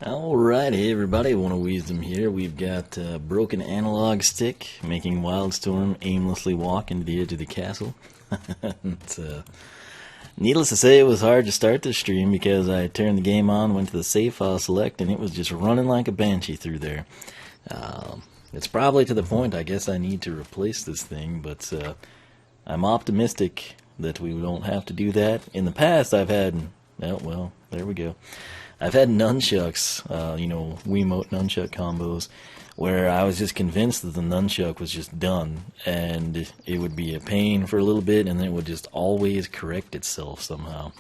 Alright, hey everybody, One of Wisdom here. We've got a broken analog stick making Wildstorm aimlessly walk into the edge of the castle. Needless to say, it was hard to start this stream because I turned the game on, went to the save file select, and it was just running like a banshee through there. It's probably to the point I guess I need to replace this thing, but I'm optimistic that we don't have to do that. In the past, I've had, well, there we go. I've had nunchucks, Wiimote nunchuck combos, where I was just convinced that the nunchuck was just done, and it would be a pain for a little bit, and then it would just always correct itself somehow.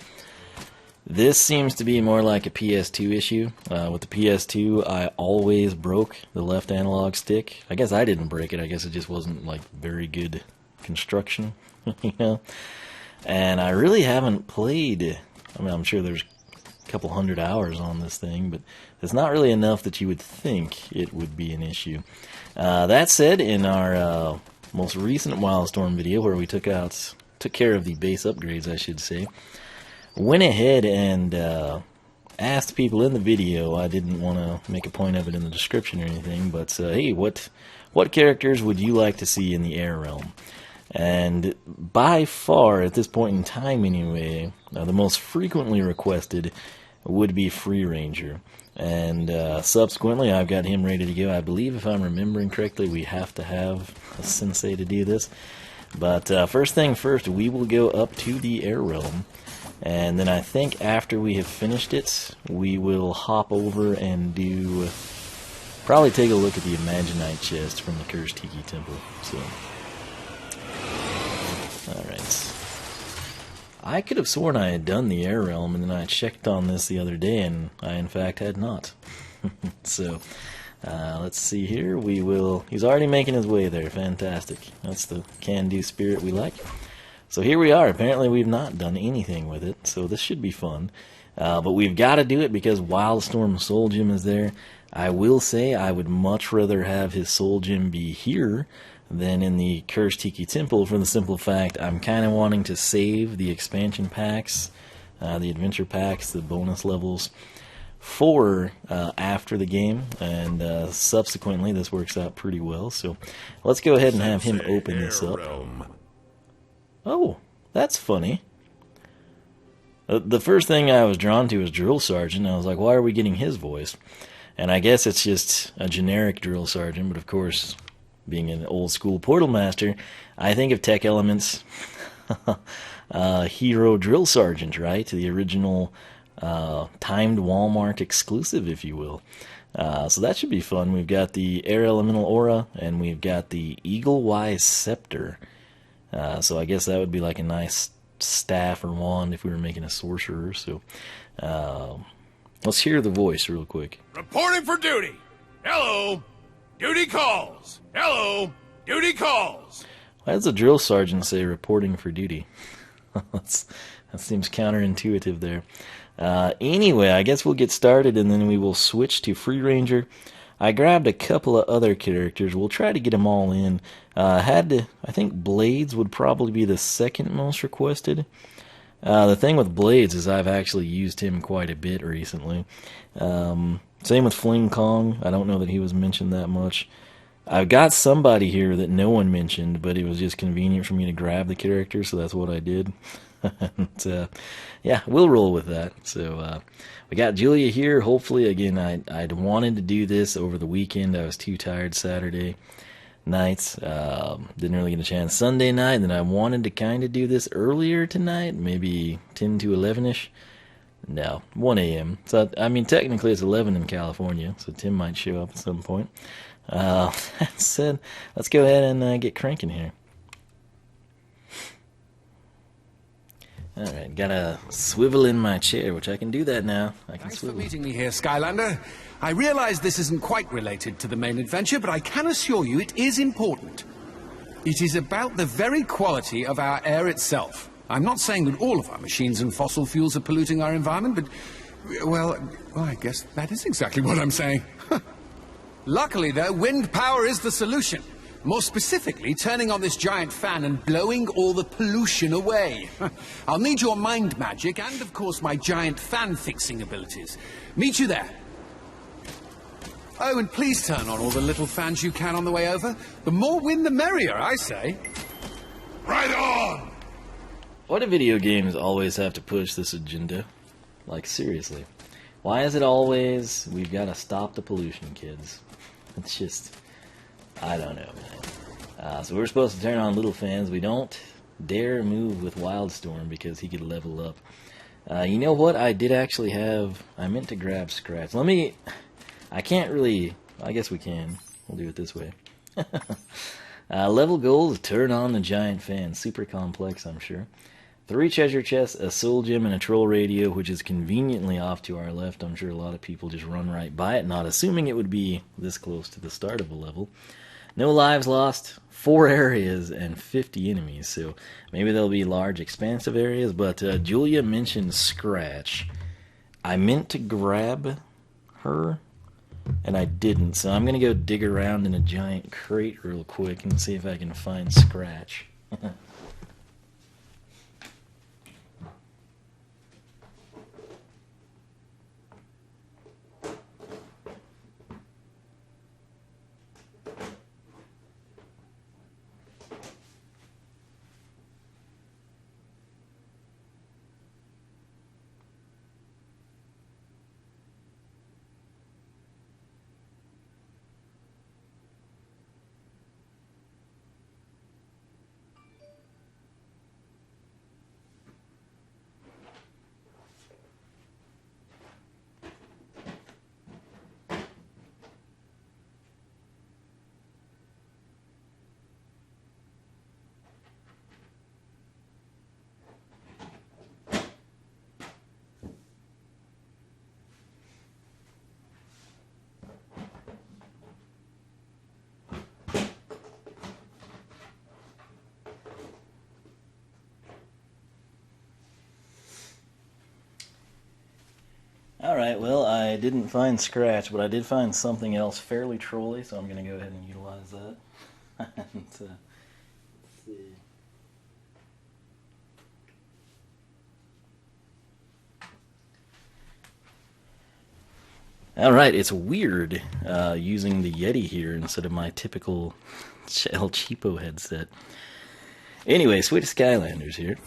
This seems to be more like a PS2 issue. With the PS2, I always broke the left analog stick. I guess I didn't break it. I guess it just wasn't, like, very good construction, And I really haven't played. I mean, I'm sure there's couple hundred hours on this thing, but it's not really enough that you would think it would be an issue. That said, in our most recent Wildstorm video, where we took care of the base upgrades, I should say, went ahead and asked people in the video. I didn't want to make a point of it in the description or anything, but hey, what characters would you like to see in the Air Realm? And by far, at this point in time anyway, the most frequently requested would be Free Ranger. And subsequently, I've got him ready to go. I believe, if I'm remembering correctly, we have to have a sensei to do this. But first thing first, we will go up to the Air Realm. And then I think after we have finished it, we will hop over and probably take a look at the Imaginite chest from the Cursed Tiki Temple. So, alright. I could have sworn I had done the Air Realm, and then I checked on this the other day, and I in fact had not. So, let's see here. He's already making his way there. Fantastic. That's the can-do spirit we like. So here we are. Apparently we've not done anything with it, so this should be fun. But we've got to do it because Wildstorm Soul Gem is there. I will say I would much rather have his Soul Gem be here than in the Cursed Tiki Temple, for the simple fact I'm kind of wanting to save the expansion packs, the adventure packs, the bonus levels, for after the game, and subsequently this works out pretty well. So let's go ahead and have him open this up. Oh, that's funny. The first thing I was drawn to was Drill Sergeant. I was like, why are we getting his voice? And I guess it's just a generic Drill Sergeant, but of course, being an old school Portal Master, I think of Tech Element's Hero Drill Sergeant, right? The original timed Walmart exclusive, if you will. So that should be fun. We've got the Air Elemental Aura, and we've got the Eagle-Wise Scepter. So I guess that would be like a nice staff or wand if we were making a sorcerer. So let's hear the voice real quick. Reporting for duty. Hello. Duty calls. Hello. Duty calls. Why does the Drill Sergeant say reporting for duty? That seems counterintuitive there. Anyway, I guess we'll get started and then we will switch to Free Ranger. I grabbed a couple of other characters. We'll try to get them all in. I think Blades would probably be the second most requested. The thing with Blades is I've actually used him quite a bit recently. Same with Fling Kong. I don't know that he was mentioned that much. I've got somebody here that no one mentioned, but it was just convenient for me to grab the character, so that's what I did. And, yeah, we'll roll with that. So we got Julia here. Hopefully, again, I'd wanted to do this over the weekend. I was too tired Saturday nights. Didn't really get a chance Sunday night, and then I wanted to kind of do this earlier tonight, maybe 10 to 11ish. No, 1 a.m. So, I mean, technically it's 11 in California, so Tim might show up at some point. That said, let's go ahead and get cranking here. Alright, gotta swivel in my chair, which I can do that now. Thanks for meeting me here, Skylander. I realize this isn't quite related to the main adventure, but I can assure you it is important. It is about the very quality of our air itself. I'm not saying that all of our machines and fossil fuels are polluting our environment, but, well, I guess that is exactly what I'm saying. Luckily, though, wind power is the solution. More specifically, turning on this giant fan and blowing all the pollution away. I'll need your mind magic and, of course, my giant fan-fixing abilities. Meet you there. Oh, and please turn on all the little fans you can on the way over. The more wind, the merrier, I say. Right on! Why do video games always have to push this agenda? Like, seriously. Why is it always, we've got to stop the pollution, kids? It's just, I don't know, man. So we're supposed to turn on little fans. We don't dare move with Wildstorm because he could level up. You know what? I did actually have, I meant to grab Scratch. I can't really, I guess we can. We'll do it this way. Level goal is turn on the giant fan. Super complex, I'm sure. 3 treasure chests, a soul gem, and a troll radio, which is conveniently off to our left. I'm sure a lot of people just run right by it, not assuming it would be this close to the start of a level. No lives lost, 4 areas, and 50 enemies, so maybe there'll be large, expansive areas, but Julia mentioned Scratch. I meant to grab her, and I didn't, so I'm going to go dig around in a giant crate real quick and see if I can find Scratch. Alright, well, I didn't find Scratch, but I did find something else fairly trolly, so I'm going to go ahead and utilize that. And, let's see. Alright, it's weird using the Yeti here instead of my typical El Cheapo headset. Anyway, Sweet Skylanders here.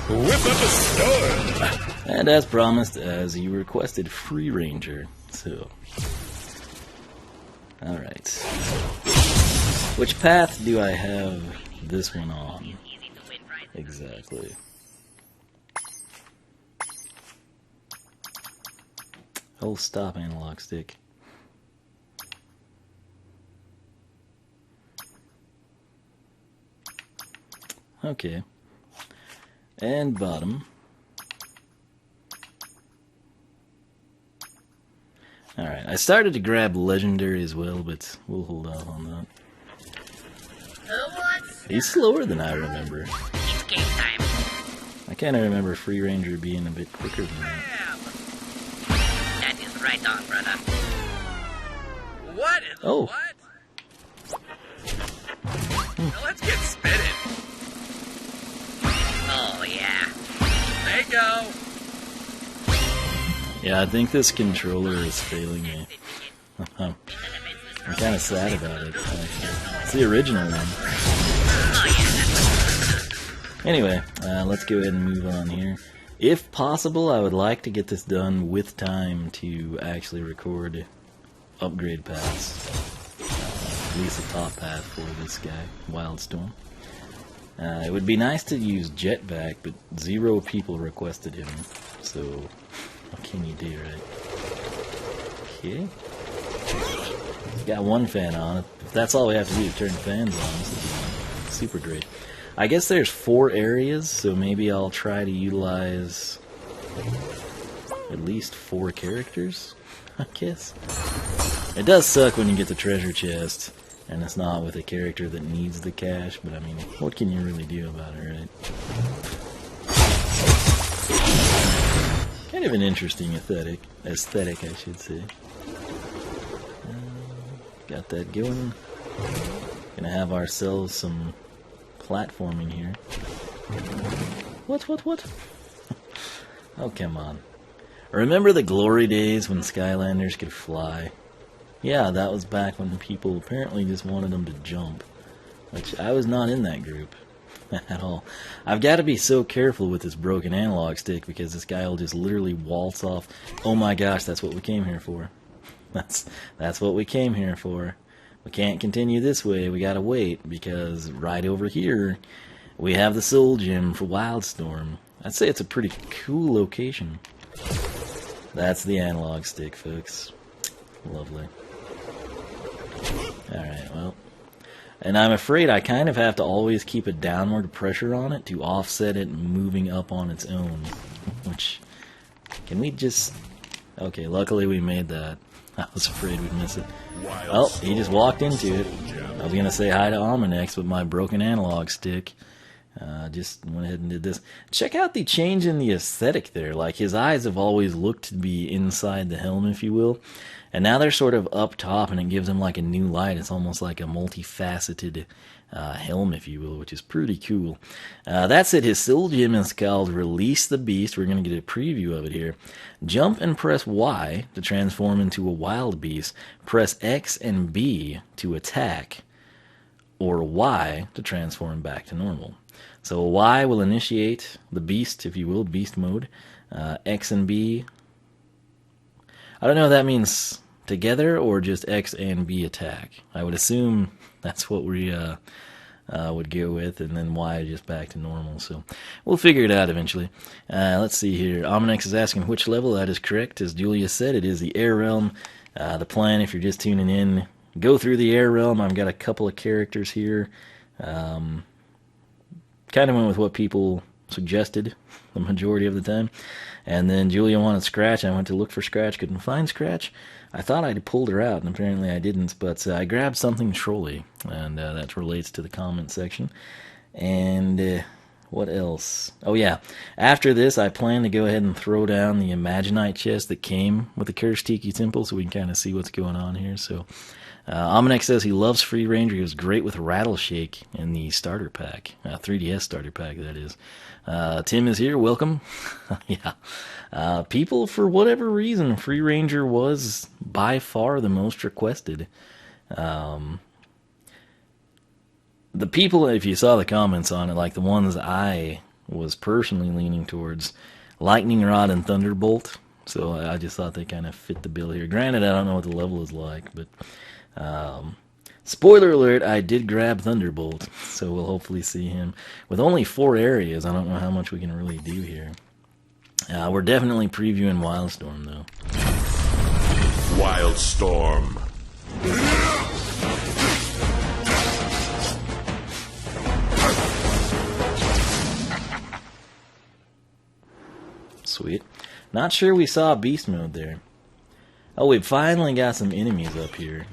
Whip up a storm! And as promised, as you requested, Free Ranger. So, alright. Which path do I have this one on? Exactly. Oh, stop, analog stick. Okay. And bottom. Alright, I started to grab legendary as well, but we'll hold off on that. He's slower than I remember. It's game time. I kind of remember Free Ranger being a bit quicker than that. That is right on, brother. What is Oh. what? Now let's get spinning. Oh, yeah. There you go. Yeah, I think this controller is failing me. I'm kind of sad about it, actually. It's the original one. Anyway, let's go ahead and move on here. If possible, I would like to get this done with time to actually record upgrade paths. At least the top path for this guy, Wildstorm. It would be nice to use Jetpack, but 0 people requested him, so what can you do, right? Okay. He's got 1 fan on it. If that's all we have to do is turn fans on, this would be super great. I guess there's 4 areas, so maybe I'll try to utilize at least 4 characters, I guess. It does suck when you get the treasure chest, and it's not with a character that needs the cash, but I mean, what can you really do about it, right? Kind of an interesting aesthetic, I should say. Got that going. Gonna have ourselves some platforming here. What? Oh, come on. Remember the glory days when Skylanders could fly? Yeah, that was back when people apparently just wanted them to jump. Which, I was not in that group. At all. I've got to be so careful with this broken analog stick because this guy will just literally waltz off. Oh my gosh, that's what we came here for. That's what we came here for. We can't continue this way. We gotta wait because right over here we have the Soul Gem for Wildstorm. I'd say it's a pretty cool location. That's the analog stick, folks. Lovely. Alright, well. And I'm afraid I kind of have to always keep a downward pressure on it to offset it moving up on its own. Which, can we just... Okay, luckily we made that. I was afraid we'd miss it. Oh, he just walked into it. I was going to say hi to Almanex with my broken analog stick. Just went ahead and did this. Check out the change in the aesthetic there. Like, his eyes have always looked to be inside the helm, if you will. And now they're sort of up top, and it gives them like a new light. It's almost like a multifaceted helm, if you will, which is pretty cool. That's it. His Soul Gem is called Release the Beast. We're going to get a preview of it here. Jump and press Y to transform into a wild beast. Press X and B to attack, or Y to transform back to normal. So Y will initiate the beast, if you will, beast mode. X and B, I don't know if that means together or just X and B attack. I would assume that's what we would go with, and then Y just back to normal. So we'll figure it out eventually. Let's see here. Almanex is asking which level. That is correct. As Julia said, it is the Air Realm. The plan, if you're just tuning in, go through the Air Realm. I've got a couple of characters here. Kind of went with what people suggested the majority of the time. And then Julia wanted Scratch. I went to look for Scratch, couldn't find Scratch. I thought I'd pulled her out, and apparently I didn't. But I grabbed something trolly, and that relates to the comment section. And what else? Oh yeah, after this I plan to go ahead and throw down the Imaginite chest that came with the Cursed Tiki Temple, so we can kind of see what's going on here. So Almanex says he loves Free Ranger. He was great with Rattleshake in the starter pack, 3DS starter pack, that is. Tim is here, welcome. Yeah. People, for whatever reason, Free Ranger was by far the most requested. The people, if you saw the comments on it, like the ones I was personally leaning towards, Lightning Rod and Thunderbolt. So I just thought they kind of fit the bill here. Granted, I don't know what the level is like, but spoiler alert, I did grab Thunderbolt, so we'll hopefully see him. With only 4 areas, I don't know how much we can really do here. We're definitely previewing Wildstorm, though. Wildstorm. Sweet. Not sure we saw Beast Mode there. Oh, we've finally got some enemies up here.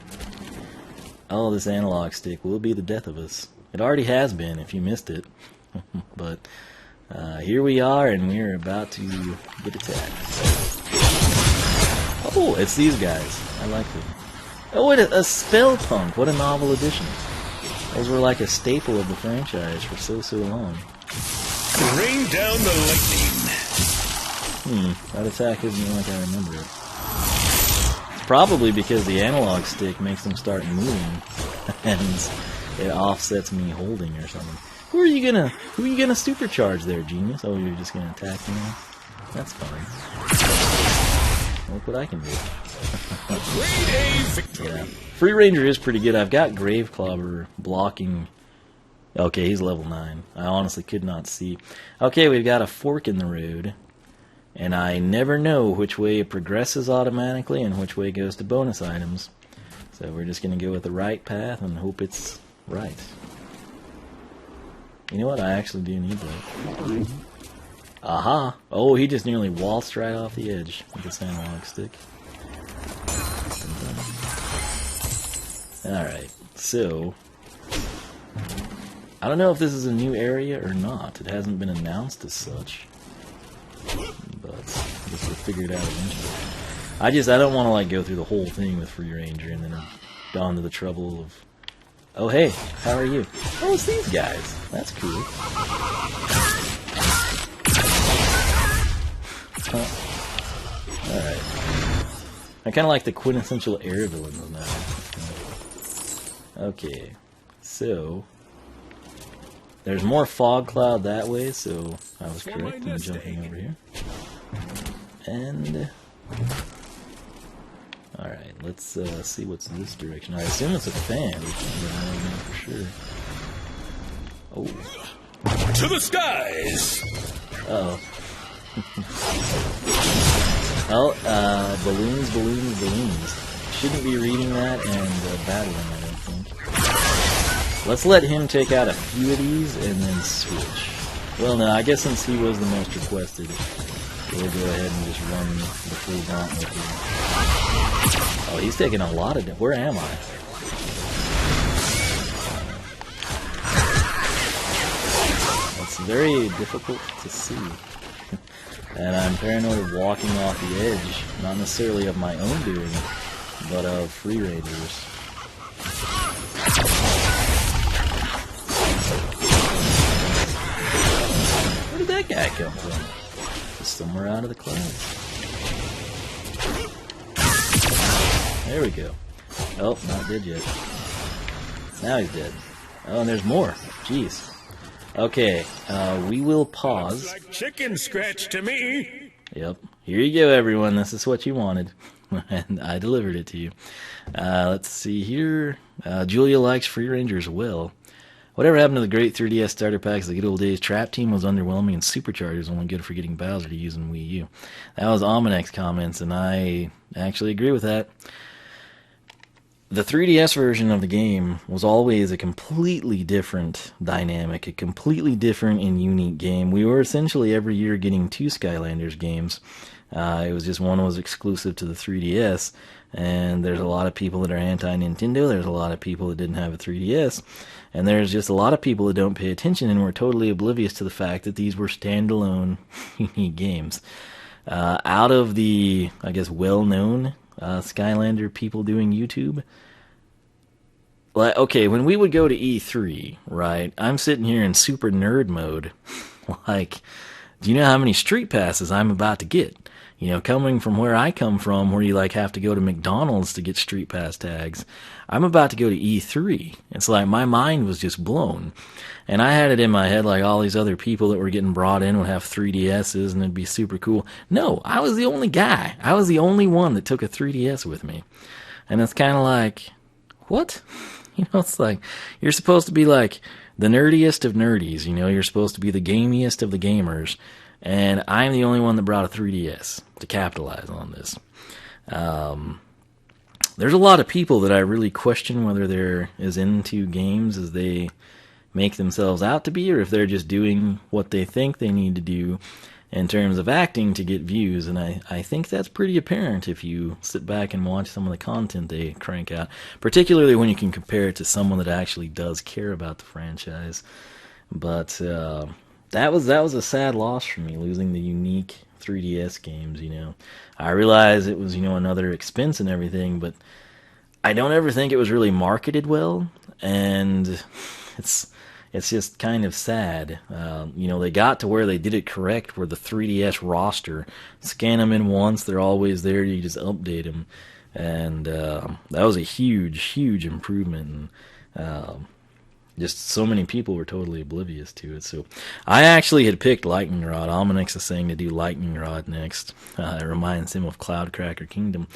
Oh, this analog stick will be the death of us. It already has been, if you missed it. But here we are, and we're about to get attacked. Oh, it's these guys. I like them. Oh, a Spell Punk. What a novel addition. Those were like a staple of the franchise for so long. Rain down the lightning. That attack isn't like I remember it. It's probably because the analog stick makes them start moving, and it offsets me holding or something. Who are you gonna supercharge there, genius? Oh, you're just gonna attack me now? That's fine. Look what I can do. Yeah. Free Ranger is pretty good. I've got Graveclobber blocking. Okay, he's level 9. I honestly could not see. Okay, we've got a fork in the road. And I never know which way it progresses automatically and which way goes to bonus items. So we're just going to go with the right path and hope it's right. You know what? I actually do need that. Aha! Oh, he just nearly waltzed right off the edge with this analog stick. Alright, so I don't know if this is a new area or not. It hasn't been announced as such. But I guess we'll figure it out eventually. I don't want to like go through the whole thing with Free Ranger and then gone to the trouble of, oh hey, how are you? Oh, it's these guys. That's cool. I kind of like the quintessential air villains now. Okay, so there's more fog cloud that way, so I was correct in jumping over here. And alright, let's see what's in this direction. I assume it's a fan, but I don't know for sure. Oh. To the skies! Uh-oh. Oh, balloons, balloons, balloons. Shouldn't be reading that and battling, I don't think. Let's let him take out a few of these and then switch. Well, no, I guess since he was the most requested, we'll go ahead and just run the full gauntlet here. Oh, he's taking a lot of... Where am I? It's very difficult to see. And I'm paranoid of walking off the edge, not necessarily of my own doing, but of free rangers. Where did that guy come from? Just somewhere out of the clouds. There we go. Oh, not dead yet. Now he's dead. Oh, and there's more. Jeez. Okay, we will pause. Like chicken scratch to me. Yep. Here you go, everyone. This is what you wanted. And I delivered it to you. Let's see here. Julia likes Free Ranger as well. Whatever happened to the great 3DS starter packs, the good old days? Trap Team was underwhelming, and Supercharger was only good for getting Bowser to use in Wii U. That was Almanac's comments, and I actually agree with that. The 3DS version of the game was always a completely different dynamic, a completely different and unique game. We were essentially every year getting 2 Skylanders games. It was just one was exclusive to the 3DS, and there's a lot of people that are anti-Nintendo, there's a lot of people that didn't have a 3DS, and there's just a lot of people that don't pay attention and were totally oblivious to the fact that these were standalone, unique games. Out of the, I guess, well-known Skylander people doing YouTube, like, okay, when we would go to E3, right, I'm sitting here in super nerd mode, like, do you know how many street passes I'm about to get? You know, coming from where I come from, where you, like, have to go to McDonald's to get street pass tags, I'm about to go to E3. It's like, my mind was just blown. And I had it in my head, like, all these other people that were getting brought in would have 3DSs and it'd be super cool. No, I was the only guy. I was the only one that took a 3DS with me. And it's kind of like, what? You know, it's like, you're supposed to be like the nerdiest of nerdies, you know, you're supposed to be the gamiest of the gamers, and I'm the only one that brought a 3DS to capitalize on this. There's a lot of people that I really question whether they're as into games as they make themselves out to be, or if they're just doing what they think they need to do in terms of acting to get views, and I think that's pretty apparent if you sit back and watch some of the content they crank out, particularly when you can compare it to someone that actually does care about the franchise. But that was a sad loss for me, losing the unique 3DS games, you know. I realize it was, you know, another expense and everything, but I don't ever think it was really marketed well, and it's just kind of sad. You know, they got to where they did it correct, where the 3DS roster, scan them in once, they're always there, you just update them. And that was a huge, huge improvement. And just so many people were totally oblivious to it. So I actually had picked Lightning Rod. Almanac's is saying to do Lightning Rod next. It reminds him of Cloud Cracker Kingdom.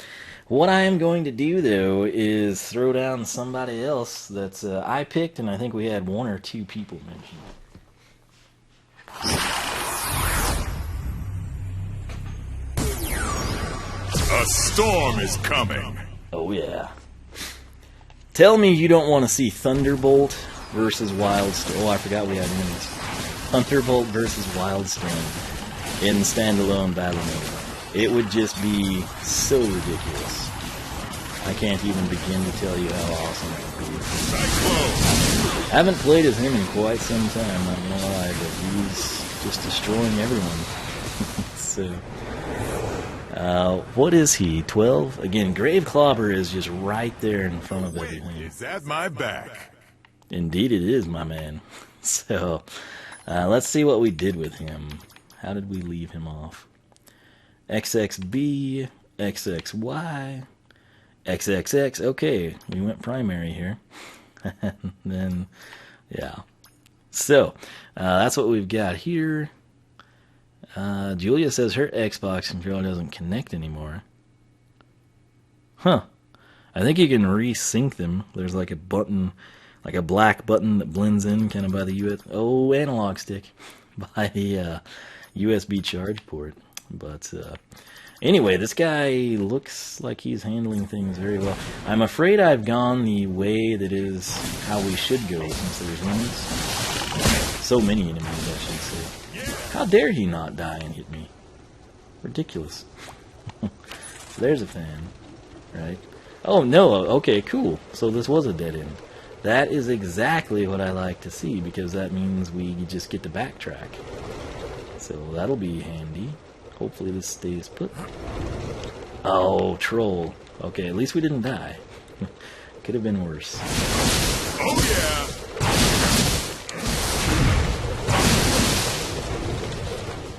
What I am going to do, though, is throw down somebody else that I picked, and I think we had 1 or 2 people mention it. A storm is coming. Oh, yeah. Tell me you don't want to see Thunderbolt versus Wildstorm. Oh, I forgot we had minis. Thunderbolt versus Wildstorm in standalone battle mode. It would just be so ridiculous. I can't even begin to tell you how awesome it would be. I haven't played as him in quite some time, not gonna lie, but he's just destroying everyone. So, what is he, 12? Again, Grave Clobber is just right there in front of everything. Is that my back? Indeed it is, my man. So, let's see what we did with him. How did we leave him off? XXB, XXY, XXX. Okay, we went primary here. And then, yeah. So, that's what we've got here. Julia says her Xbox controller doesn't connect anymore. Huh. I think you can resync them. There's like a button, like a black button that blends in kind of by the analog stick, by the USB charge port. But anyway, this guy looks like he's handling things very well. I'm afraid I've gone the way that is how we should go, since there's enemies. So many enemies, I should say. How dare he not die and hit me? Ridiculous. So there's a fan, right? Oh, no, okay, cool. So this was a dead end. That is exactly what I like to see, because that means we just get to backtrack. So that'll be handy. Hopefully this stays put. Oh, troll. Okay, at least we didn't die. Could have been worse. Oh, yeah.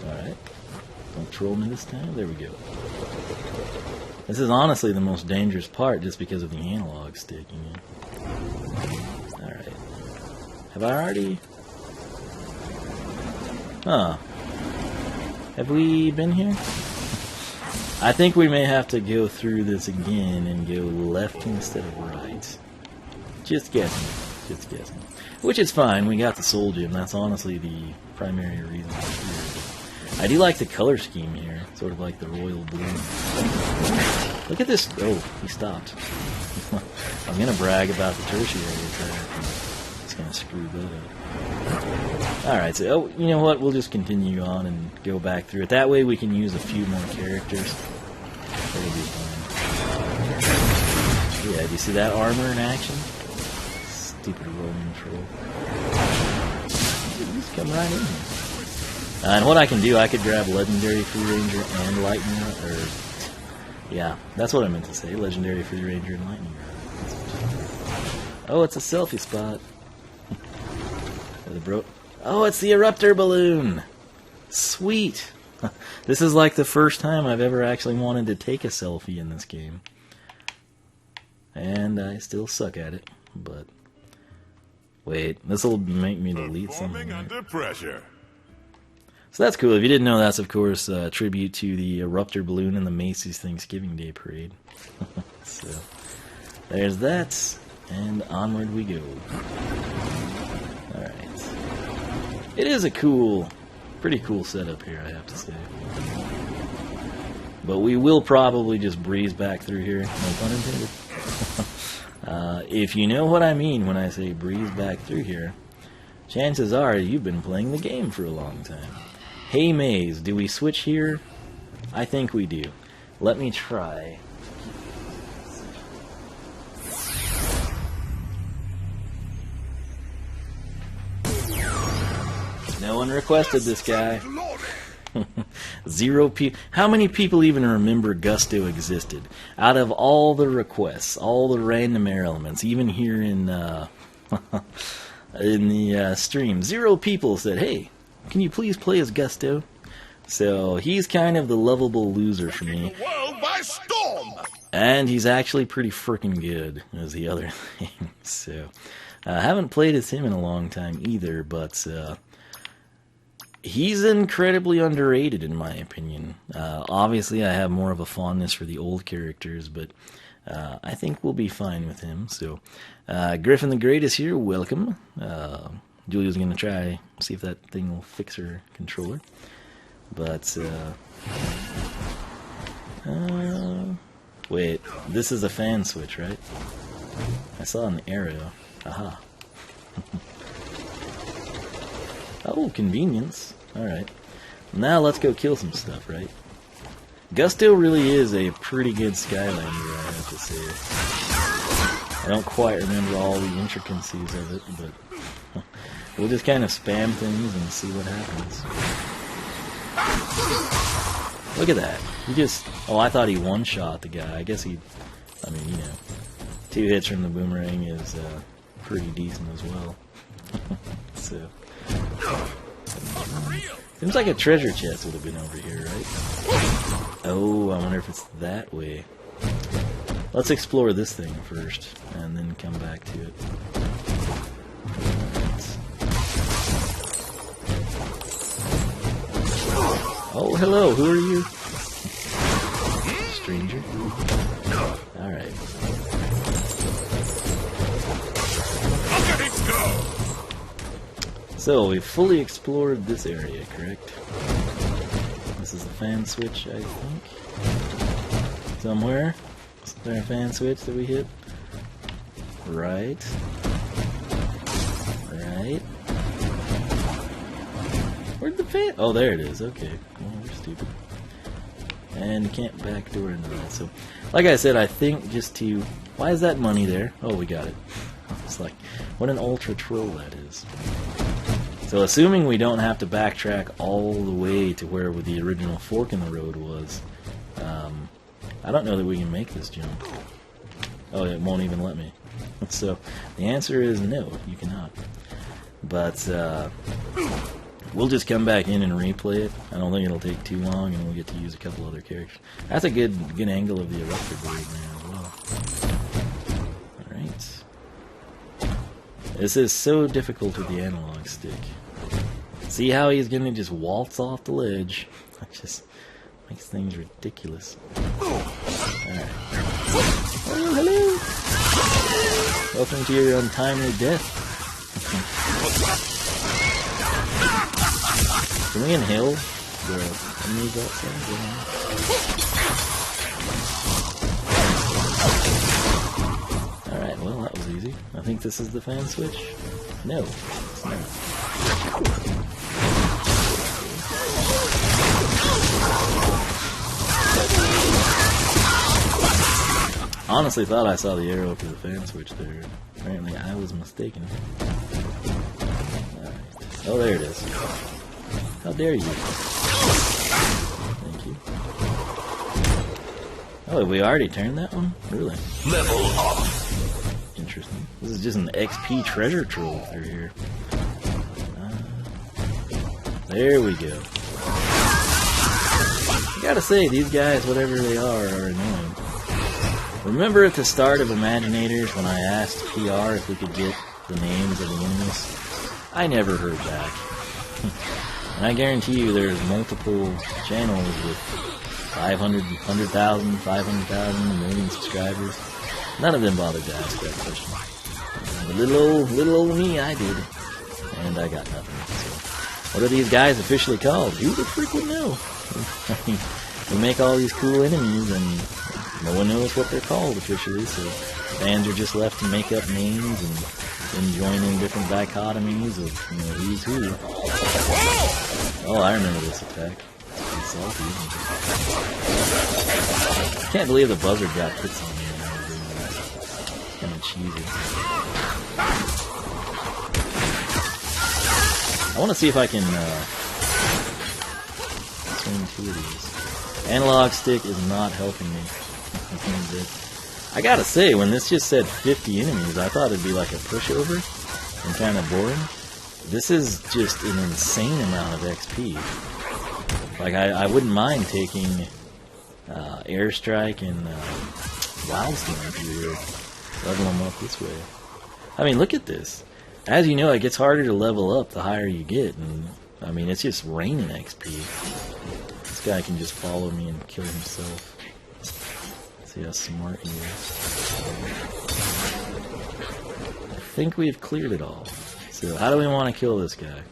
Alright. Don't troll me this time. There we go. This is honestly the most dangerous part, just because of the analog stick, you know. Alright. Have I already... Huh. Have we been here? I think we may have to go through this again and go left instead of right. Just guessing. Just guessing. Which is fine, we got the soul gem. That's honestly the primary reason we're here. I do like the color scheme here, sort of like the royal blue. Look at this. Oh, he stopped. I'm going to brag about the tertiary attack. It's going to screw that up. Alright, so you know what? We'll just continue on and go back through it. That way we can use a few more characters. That'll be fine. Yeah, do you see that armor in action? Stupid Roman troll. Just come right in here. And what I can do, I could grab Legendary Free Ranger and Lightning Rod, or... Yeah, that's what I meant to say. Legendary Free Ranger and Lightning Rod. Oh, it's a selfie spot. Oh, it's the eruptor balloon! Sweet! This is like the first time I've ever actually wanted to take a selfie in this game. And I still suck at it, but... Wait, this will make me delete something. Under pressure. So that's cool. If you didn't know, that's of course a tribute to the eruptor balloon in the Macy's Thanksgiving Day Parade. So there's that, and onward we go. Alright. It is a pretty cool setup here, I have to say. But we will probably just breeze back through here, no pun intended. If you know what I mean when I say breeze back through here, chances are you've been playing the game for a long time. Hey Maze, do we switch here? I think we do. Let me try. No one requested this guy. 0 people. How many people even remember Gusto existed? Out of all the requests, all the random air elements, even here in in the stream, 0 people said, "Hey, can you please play as Gusto?" So he's kind of the lovable loser for me. The world by storm. And he's actually pretty freaking good, is the other thing. So I haven't played as him in a long time either, but he's incredibly underrated in my opinion. Obviously I have more of a fondness for the old characters, but I think we'll be fine with him. So Griffin the Great is here, welcome. Julia's going to try, see if that thing will fix her controller. But, wait, this is a fan switch, right? I saw an arrow. Aha. Oh, convenience. Alright. Now let's go kill some stuff, right? Gusto really is a pretty good Skylander, I have to say. I don't quite remember all the intricacies of it, but we'll just kind of spam things and see what happens. Look at that. He just... Oh, I thought he one-shot the guy. I guess he... I mean, you know, 2 hits from the boomerang is pretty decent as well. So... Seems like a treasure chest would have been over here, right? Oh, I wonder if it's that way. Let's explore this thing first, and then come back to it. Oh, hello, who are you? Stranger? Alright. So, we've fully explored this area, correct? This is the fan switch, I think. Somewhere? Is there a fan switch that we hit? Right. Right. Where'd the fan... Oh, there it is. Okay. Well, we're stupid. And you can't backdoor into that. So, like I said, I think just to... Why is that money there? Oh, we got it. It's like, what an ultra troll that is. So, assuming we don't have to backtrack all the way to where the original fork in the road was, I don't know that we can make this jump. Oh, it won't even let me. So, the answer is no, you cannot. But, we'll just come back in and replay it. I don't think it'll take too long, and we'll get to use a couple other characters. That's a good angle of the eruptor blade there as well. Alright. This is so difficult with the analog stick. See how he's gonna just waltz off the ledge? That just makes things ridiculous. Alright. Oh, hello! Welcome to your untimely death. Can we inhale the enemies outside? Alright, well that was easy. I think this is the fan switch. No, it's not. Honestly thought I saw the arrow to the fan switch there. Apparently I was mistaken. Alright. Oh, there it is. How dare you? Thank you. Oh, we already turned that one? Really? Level up. Interesting. This is just an XP treasure troll through here. There we go. I gotta say, these guys, whatever they are annoying. Remember at the start of Imaginators when I asked PR if we could get the names of the enemies? I never heard back. And I guarantee you there's multiple channels with 500, 100,000, 500,000, a million subscribers. None of them bothered to ask that question. But little old me, I did. And I got nothing. So, what are these guys officially called? Who the freak would know? I mean, we make all these cool enemies and no one knows what they're called officially, so fans are just left to make up names and then join in different dichotomies of, who's who. Oh, I remember this attack. It's pretty salty, isn't it? I can't believe the buzzard got hits on me when I was doing that. Kind of cheesy. I want to see if I can swing two of these. Analog stick is not helping me. I gotta say, when this just said 50 enemies, I thought it'd be like a pushover and kind of boring. This is just an insane amount of XP. Like, I wouldn't mind taking Airstrike and Wildstorm through here. Level them up this way. I mean, look at this. As you know, it gets harder to level up the higher you get. And I mean, it's just raining XP. This guy can just follow me and kill himself. See how smart he is. I think we've cleared it all. So how do we want to kill this guy?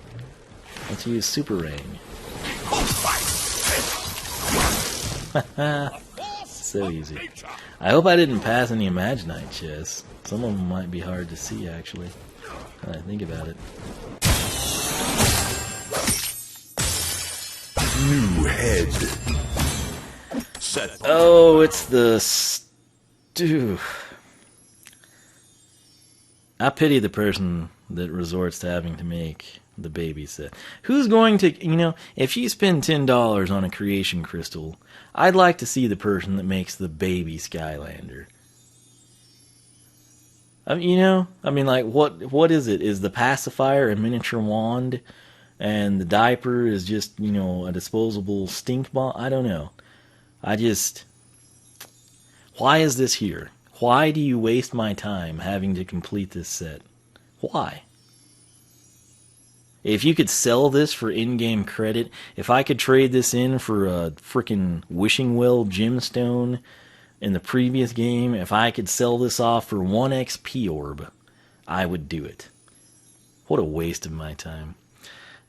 Let's use Super Rain. So easy. I hope I didn't pass any Imaginite chests. Some of them might be hard to see, actually. Now that I think about it. New head. Set. Oh, it's the stew. I pity the person that resorts to having to make the baby set. Who's going to, if you spend $10 on a creation crystal, I'd like to see the person that makes the baby Skylander. Like, what is it? Is the pacifier a miniature wand and the diaper is just, you know, a disposable stink bomb. I don't know. Why is this here? Why do you waste my time having to complete this set? Why? If you could sell this for in-game credit, if I could trade this in for a frickin' wishing well gemstone in the previous game, if I could sell this off for 1 XP orb, I would do it. What a waste of my time.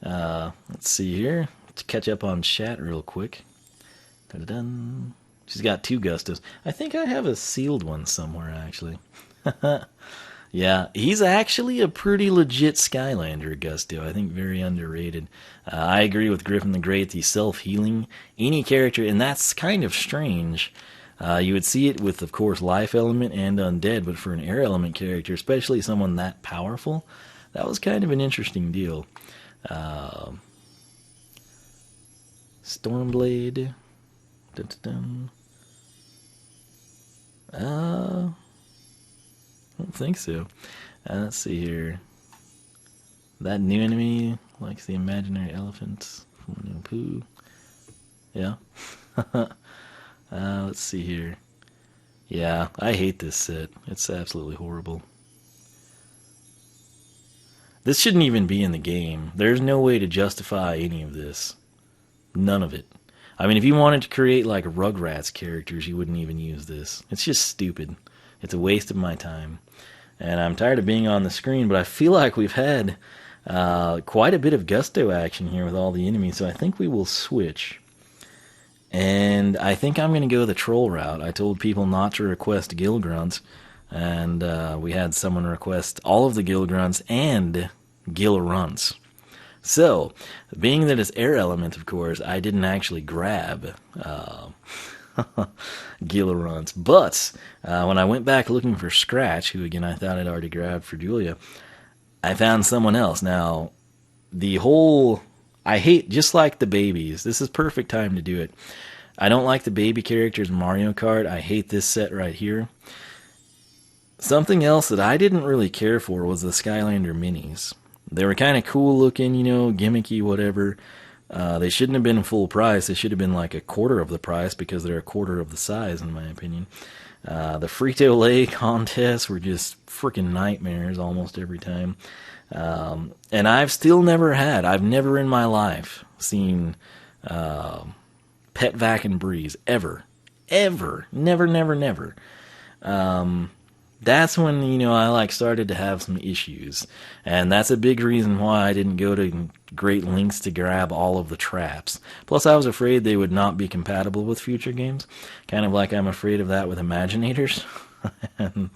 Let's see here. Let's catch up on chat real quick. Dun-dun-dun. She's got 2 Gustos. I think I have a sealed one somewhere, actually. Yeah, he's actually a pretty legit Skylander, Gusto. I think very underrated. I agree with Griffin the Great, the self-healing. Any character, and that's kind of strange. You would see it with, of course, Life Element and Undead, but for an Air Element character, especially someone that powerful, that was kind of an interesting deal. Stormblade. Dun-dun-dun. I don't think so. Let's see here. That new enemy likes the imaginary elephants. Poo. Yeah. Let's see here. Yeah, I hate this set. It's absolutely horrible. This shouldn't even be in the game. There's no way to justify any of this. None of it. I mean, if you wanted to create like Rugrats characters, you wouldn't even use this. It's just stupid. It's a waste of my time. And I'm tired of being on the screen, but I feel like we've had quite a bit of gusto action here with all the enemies, so I think we will switch. And I think I'm going to go the troll route. I told people not to request Gill Grunts, and we had someone request all of the Gill Grunts and Gill Runts. So, being that it's Air Element, of course, I didn't actually grab Gillarons. But when I went back looking for Scratch, who again I thought I'd already grabbed for Julia, I found someone else. Now, I hate, just like the babies, this is perfect time to do it. I don't like the baby characters in Mario Kart. I hate this set right here. Something else that I didn't really care for was the Skylander minis. They were kind of cool looking, you know, gimmicky, whatever. They shouldn't have been full price. They should have been like a quarter of the price because they're a quarter of the size, in my opinion. The Frito-Lay contests were just freaking nightmares almost every time. And I've never in my life seen Pet Vac and Breeze, ever. Never. That's when, you know, I started to have some issues. And that's a big reason why I didn't go to great lengths to grab all of the traps. Plus, I was afraid they would not be compatible with future games. Kind of like I'm afraid of that with Imaginators. And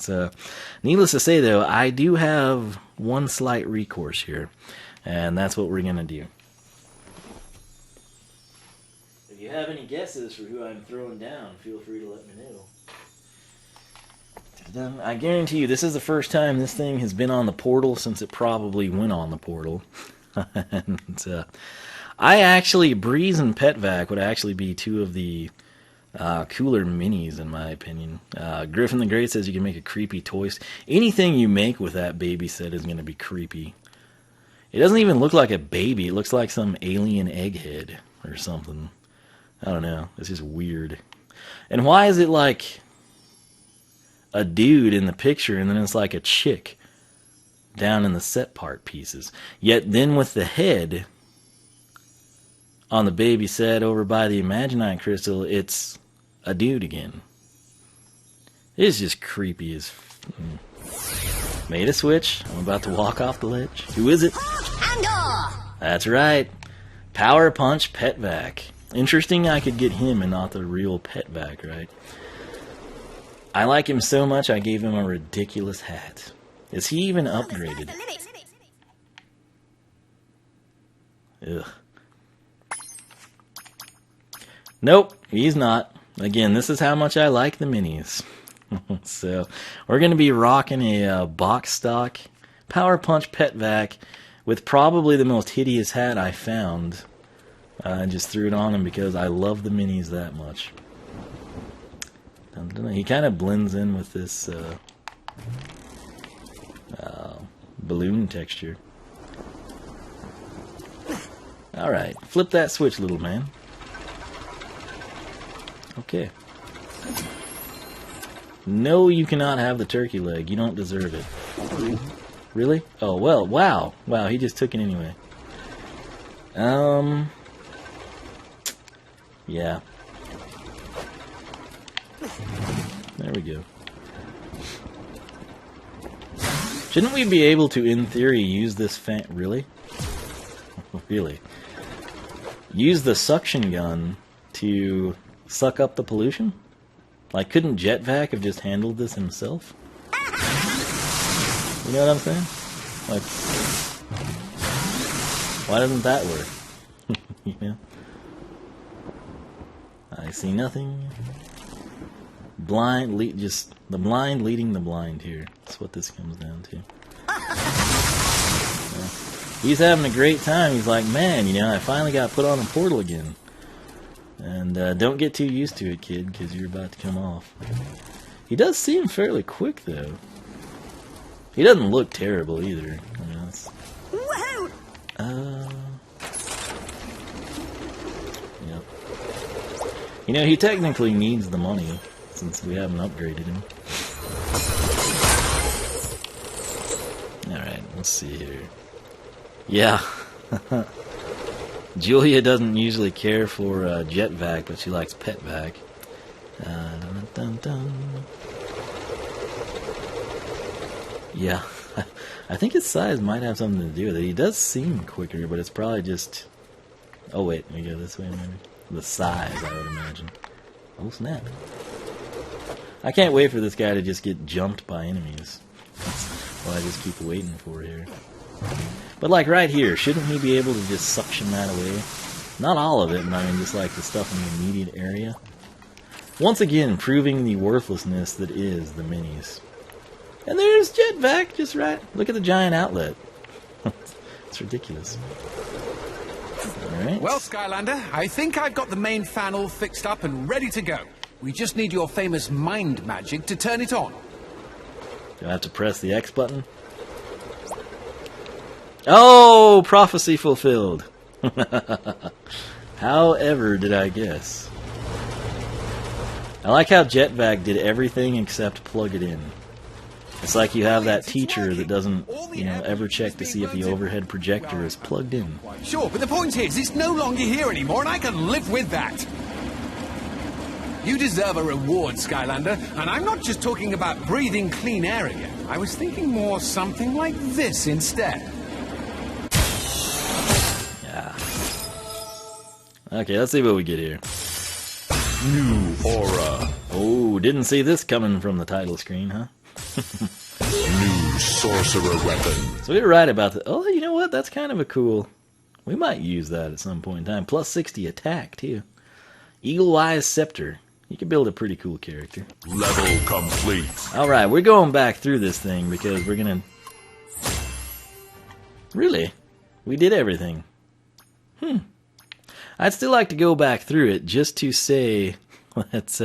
needless to say, though, I do have one slight recourse here. And that's what we're going to do. If you have any guesses for who I'm throwing down, feel free to let me know. I guarantee you, this is the first time this thing has been on the portal since it probably went on the portal. And, Breeze and Pet Vac would actually be 2 of the cooler minis, in my opinion. Griffin the Great says you can make a creepy toy. Anything you make with that baby set is going to be creepy. It doesn't even look like a baby. It looks like some alien egghead or something. I don't know. It's just weird. And why is it like a dude in the picture and then it's like a chick down in the set part pieces? Yet then with the head on the baby set over by the Imaginite crystal, it's a dude again. It's just creepy as... Made a switch. I'm about to walk off the ledge. Who is it? That's right. Power Punch Pet Vac. Interesting I could get him and not the real Pet Vac, right? I like him so much I gave him a ridiculous hat. Is he even upgraded? Ugh. Nope, he's not. Again, this is how much I like the minis. So, we're going to be rocking a box stock Power Punch Pet Vac with probably the most hideous hat I found. I just threw it on him because I love the minis that much. He kind of blends in with this balloon texture. Alright, flip that switch, little man. Okay. No, you cannot have the turkey leg. You don't deserve it. Really? Oh, well, wow. Wow, he just took it anyway. Yeah. There we go. Shouldn't we be able to, in theory, use this fan... Really? Really? Use the suction gun to suck up the pollution? Like, couldn't Jetvac have just handled this himself? You know what I'm saying? Like, why doesn't that work? You know? I see nothing. Just the blind leading the blind here. That's what this comes down to. Yeah. He's having a great time. He's like, man, you know, I finally got put on a portal again. And don't get too used to it, kid, because you're about to come off. He does seem fairly quick, though. He doesn't look terrible either. I mean, that's... Yep. You know, he technically needs the money, since we haven't upgraded him. Alright, let's see here. Yeah. Julia doesn't usually care for Jetvac, but she likes Petvac. Dun, dun, dun. Yeah. I think his size might have something to do with it. He does seem quicker, but it's probably just... Oh, wait. We go this way, maybe? The size, I would imagine. Oh, snap. I can't wait for this guy to just get jumped by enemies. That's what I just keep waiting for here. But like right here, shouldn't he be able to just suction that away? Not all of it, but I mean just like the stuff in the immediate area. Once again, proving the worthlessness that is the minis. And there's Jetvac, just right. Look at the giant outlet. It's ridiculous. Alright. Well, Skylander, I think I've got the main fan all fixed up and ready to go. We just need your famous mind magic to turn it on. Do I have to press the X button? Oh, prophecy fulfilled. However did I guess? I like how Jetvac did everything except plug it in. It's like you have that teacher that doesn't, you know, ever check to see if the overhead projector is plugged in. Sure, but the point is, it's no longer here anymore, and I can live with that. You deserve a reward, Skylander, and I'm not just talking about breathing clean air again. I was thinking more something like this instead. Yeah. Okay, let's see what we get here. New aura. Oh, didn't see this coming from the title screen, huh? New sorcerer weapon. So we were right about that. Oh, you know what? That's kind of a cool... We might use that at some point in time. Plus 60 attack, too. Eagle-Eyes Scepter. You can build a pretty cool character. Level complete. Alright, we're going back through this thing because we're gonna... Really? We did everything. I'd still like to go back through it just to say let's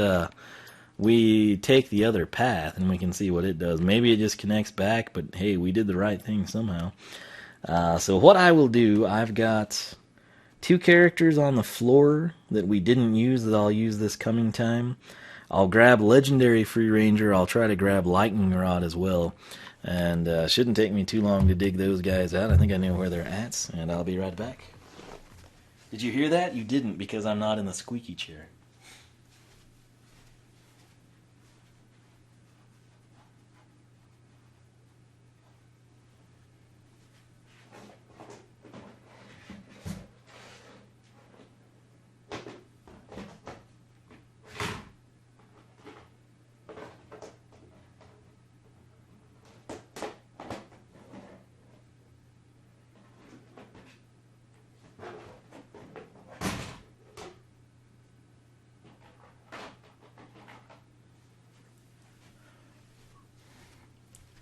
we take the other path and we can see what it does. Maybe it just connects back, but hey, we did the right thing somehow. So what I will do, I've got 2 characters on the floor that we didn't use that I'll use this coming time. I'll grab Legendary Free Ranger. I'll try to grab Lightning Rod as well. And shouldn't take me too long to dig those guys out. I think I know where they're at, and I'll be right back. Did you hear that? You didn't, because I'm not in the squeaky chair.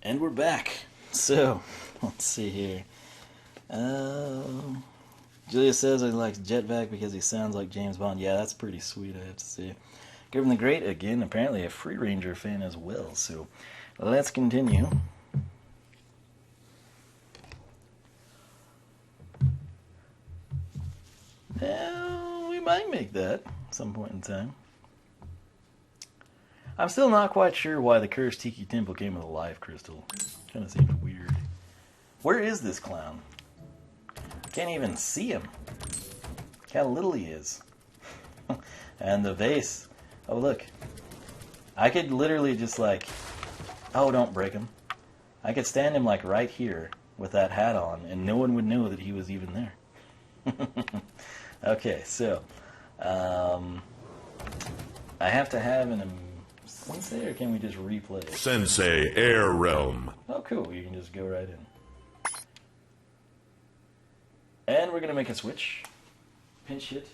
And we're back. So, let's see here. Julia says he likes Jetvac because he sounds like James Bond. Yeah, that's pretty sweet, I have to say. Griffin the Great, again, apparently a Free Ranger fan as well. So, let's continue. We might make that at some point in time. I'm still not quite sure why the cursed Tiki Temple came with a life crystal. Kind of seems weird. Where is this clown? Can't even see him. Look how little he is. And the vase. Oh, look. I could literally just like... Oh, don't break him. I could stand him like right here with that hat on, and no one would know that he was even there. Okay, so... I have to have an... Sensei, or can we just replay it? Sensei Air Realm. Oh, cool. You can just go right in. And we're going to make a switch. Pinch hit.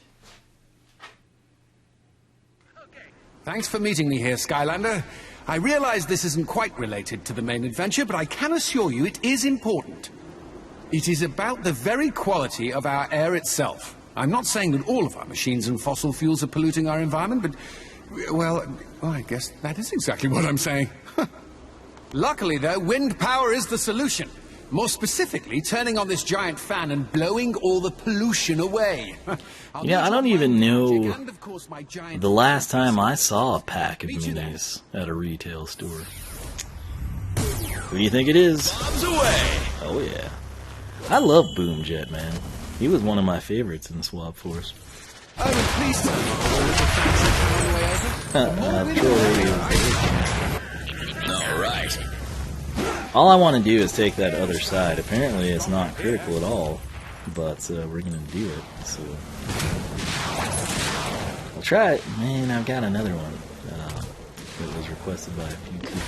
Thanks for meeting me here, Skylander. I realize this isn't quite related to the main adventure, but I can assure you it is important. It is about the very quality of our air itself. I'm not saying that all of our machines and fossil fuels are polluting our environment, but... Well, I guess that is exactly what I'm saying. Luckily, though, wind power is the solution. More specifically, turning on this giant fan and blowing all the pollution away. Yeah, I don't even know the last time I saw a pack of minis at a retail store. Who do you think it is? Bombs away! Oh, yeah. I love Boomjet, man. He was one of my favorites in Swap Force. Oh, and please tell me all the All right. All I want to do is take that other side. Apparently it's not critical at all, but we're going to do it. So I'll try it. Man, I've got another one that was requested by a few people.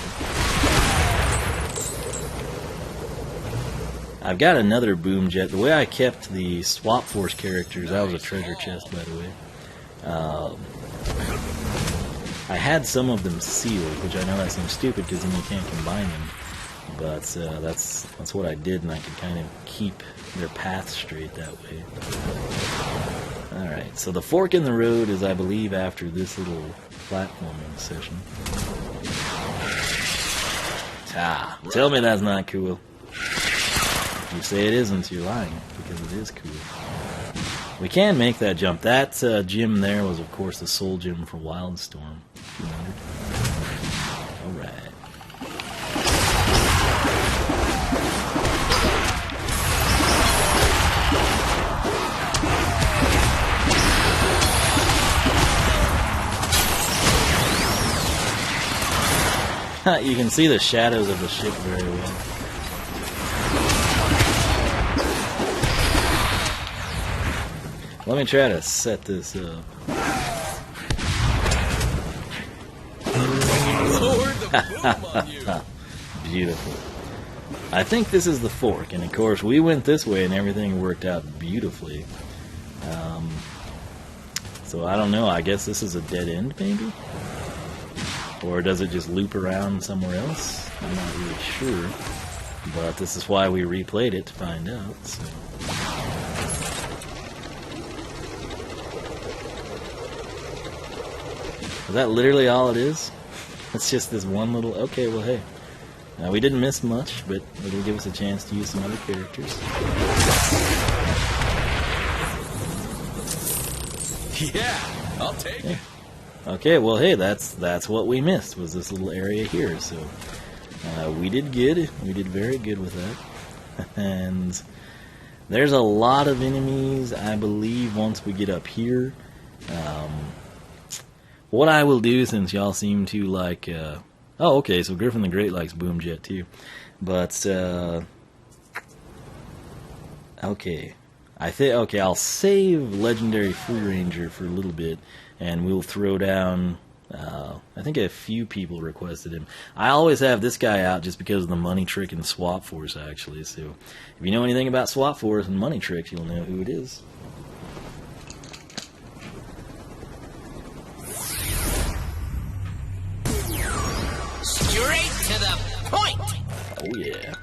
I've got another Boomjet. The way I kept the Swap Force characters, that was a treasure chest, by the way. I had some of them sealed, which I know that seems stupid because then you can't combine them. But that's what I did, and I could kind of keep their path straight that way. Alright, so the fork in the road is, I believe, after this little platforming session. Ah, tell me that's not cool. If you say it isn't, you're lying, because it is cool. We can make that jump. That gym there was, of course, the soul gym for Wildstorm. Alright. You can see the shadows of the ship very well. Let me try to set this up. Beautiful. I think this is the fork, and of course we went this way and everything worked out beautifully. So I don't know, I guess this is a dead end maybe? Or does it just loop around somewhere else? I'm not really sure. But this is why we replayed it, to find out. So. Is that literally all it is? It's just this one little... Okay, well, hey. We didn't miss much, but it'll give us a chance to use some other characters. Yeah, I'll take it. Okay, well, hey, that's what we missed, was this little area here. So we did good. We did very good with that. And there's a lot of enemies, I believe, once we get up here. What I will do, since y'all seem to like... oh, okay, so Griffin the Great likes Boomjet, too. But, okay. Okay, I'll save Legendary Free Ranger for a little bit, and we'll throw down... I think a few people requested him. I always have this guy out just because of the money trick and Swap Force, actually. So, if you know anything about Swap Force and money tricks, you'll know who it is. Straight to the point! Oh, yeah.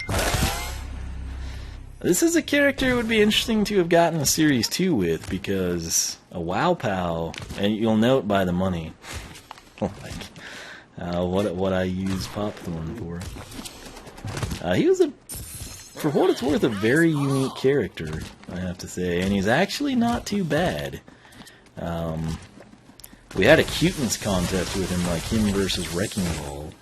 This is a character it would be interesting to have gotten a Series 2 with, because a Wow Pow, and you'll note by the money, like, what I use Pop Thorn for. He was a for what it's worth, a very unique character, I have to say, and he's actually not too bad. We had a cuteness contest with him, like him versus Wrecking Ball.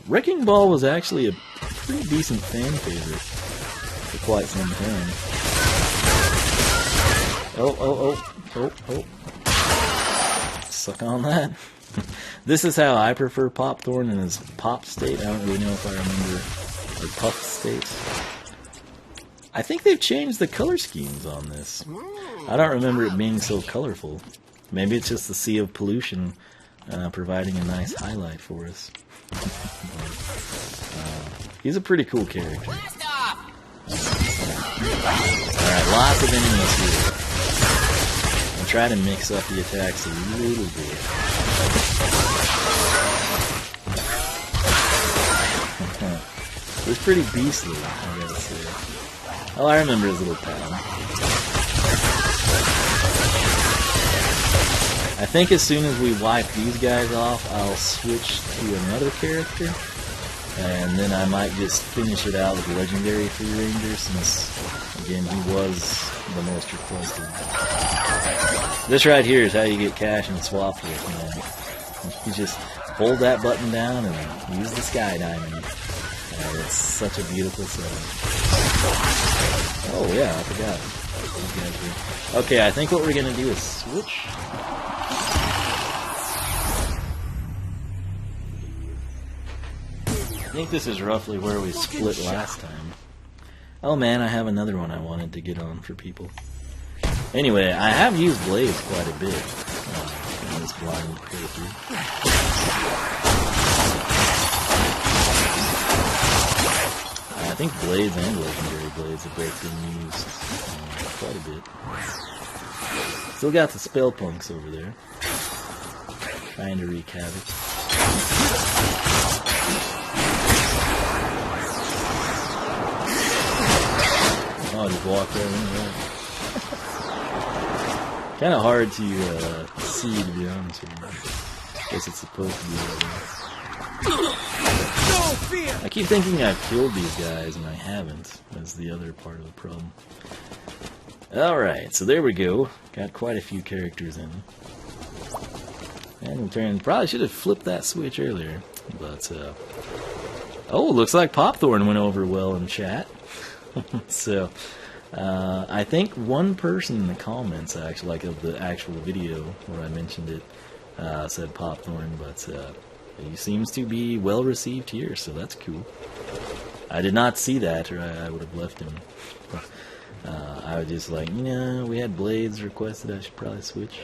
Wrecking Ball was actually a pretty decent fan favorite for quite some time. Oh. Suck on that. This is how I prefer Pop Thorn in his pop state. I don't really know if I remember the puff state. I think they've changed the color schemes on this. I don't remember it being so colorful. Maybe it's just the sea of pollution providing a nice highlight for us. He's a pretty cool character. Alright, lots of enemies here. I'll try to mix up the attacks a little bit. It's pretty beastly, I gotta say. Oh, I remember his little pal. I think as soon as we wipe these guys off, I'll switch to another character. And then I might just finish it out with Legendary Free Ranger, since, again, he was the most requested. This right here is how you get cash and swap with, man. You just hold that button down and use the Sky Diamond. It's such a beautiful setup. Oh yeah, I forgot. Okay, I think what we're gonna do is switch. I think this is roughly where we split last time. Oh man, I have another one I wanted to get on for people. Anyway, I have used Blaze quite a bit in this blind playthrough. I think Blades and Legendary Blades have both been used quite a bit. Still got the Spell Punks over there, trying to wreak havoc. Oh, I just walked right in there. Kind of hard to see, to be honest with you. Guess it's supposed to be that way. I keep thinking I've killed these guys, and I haven't. That's the other part of the problem. Alright, so there we go. Got quite a few characters in. And in turn, probably should have flipped that switch earlier. But, oh, looks like Popthorn went over well in chat. So, I think one person in the comments, actually, like of the actual video where I mentioned it, said Popthorn, but he seems to be well received here, so that's cool. I did not see that, or I would have left him. I was just like, you know, we had Blades requested, I should probably switch.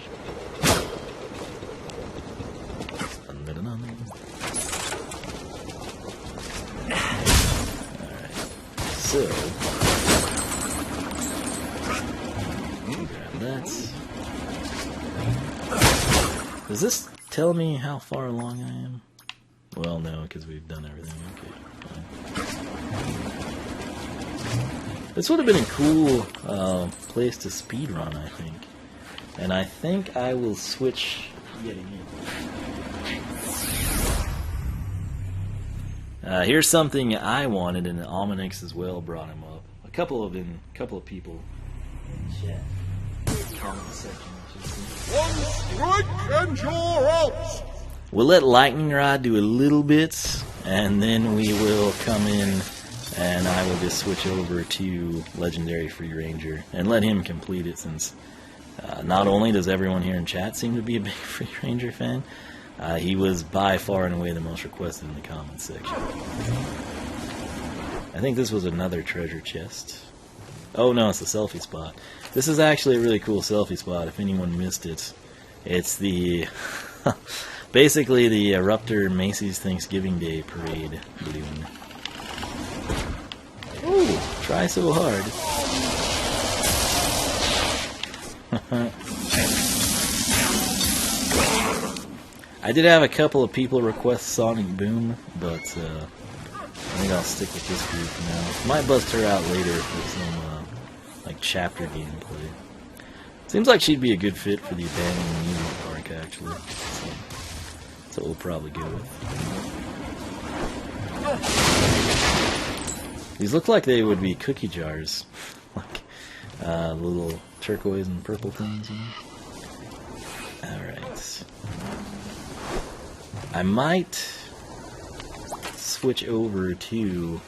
Alright, so grab that. Does this tell me how far along I am? Well, no, because we've done everything. Okay, fine. This would have been a cool place to speedrun, I think. And I think I will switch getting in. Here's something I wanted, and Ominix as well brought him up. A couple of people in chat. Comment section, One strike and you're out! We'll let Lightning Rod do a little bit, and then we will come in, and I will just switch over to Legendary Free Ranger, and let him complete it, since not only does everyone here in chat seem to be a big Free Ranger fan, he was by far and away the most requested in the comments section. I think this was another treasure chest. Oh no, it's the selfie spot. This is actually a really cool selfie spot, if anyone missed it. It's the... basically the Eruptor Macy's Thanksgiving Day Parade balloon. Ooh, try so hard. I did have a couple of people request Sonic Boom, but I think I'll stick with this group for now. Might bust her out later for some like chapter gameplay. Seems like she'd be a good fit for the abandoned amusement park, actually. So that's what we'll probably go with. These look like they would be cookie jars. Like little turquoise and purple things. Alright. I might switch over to...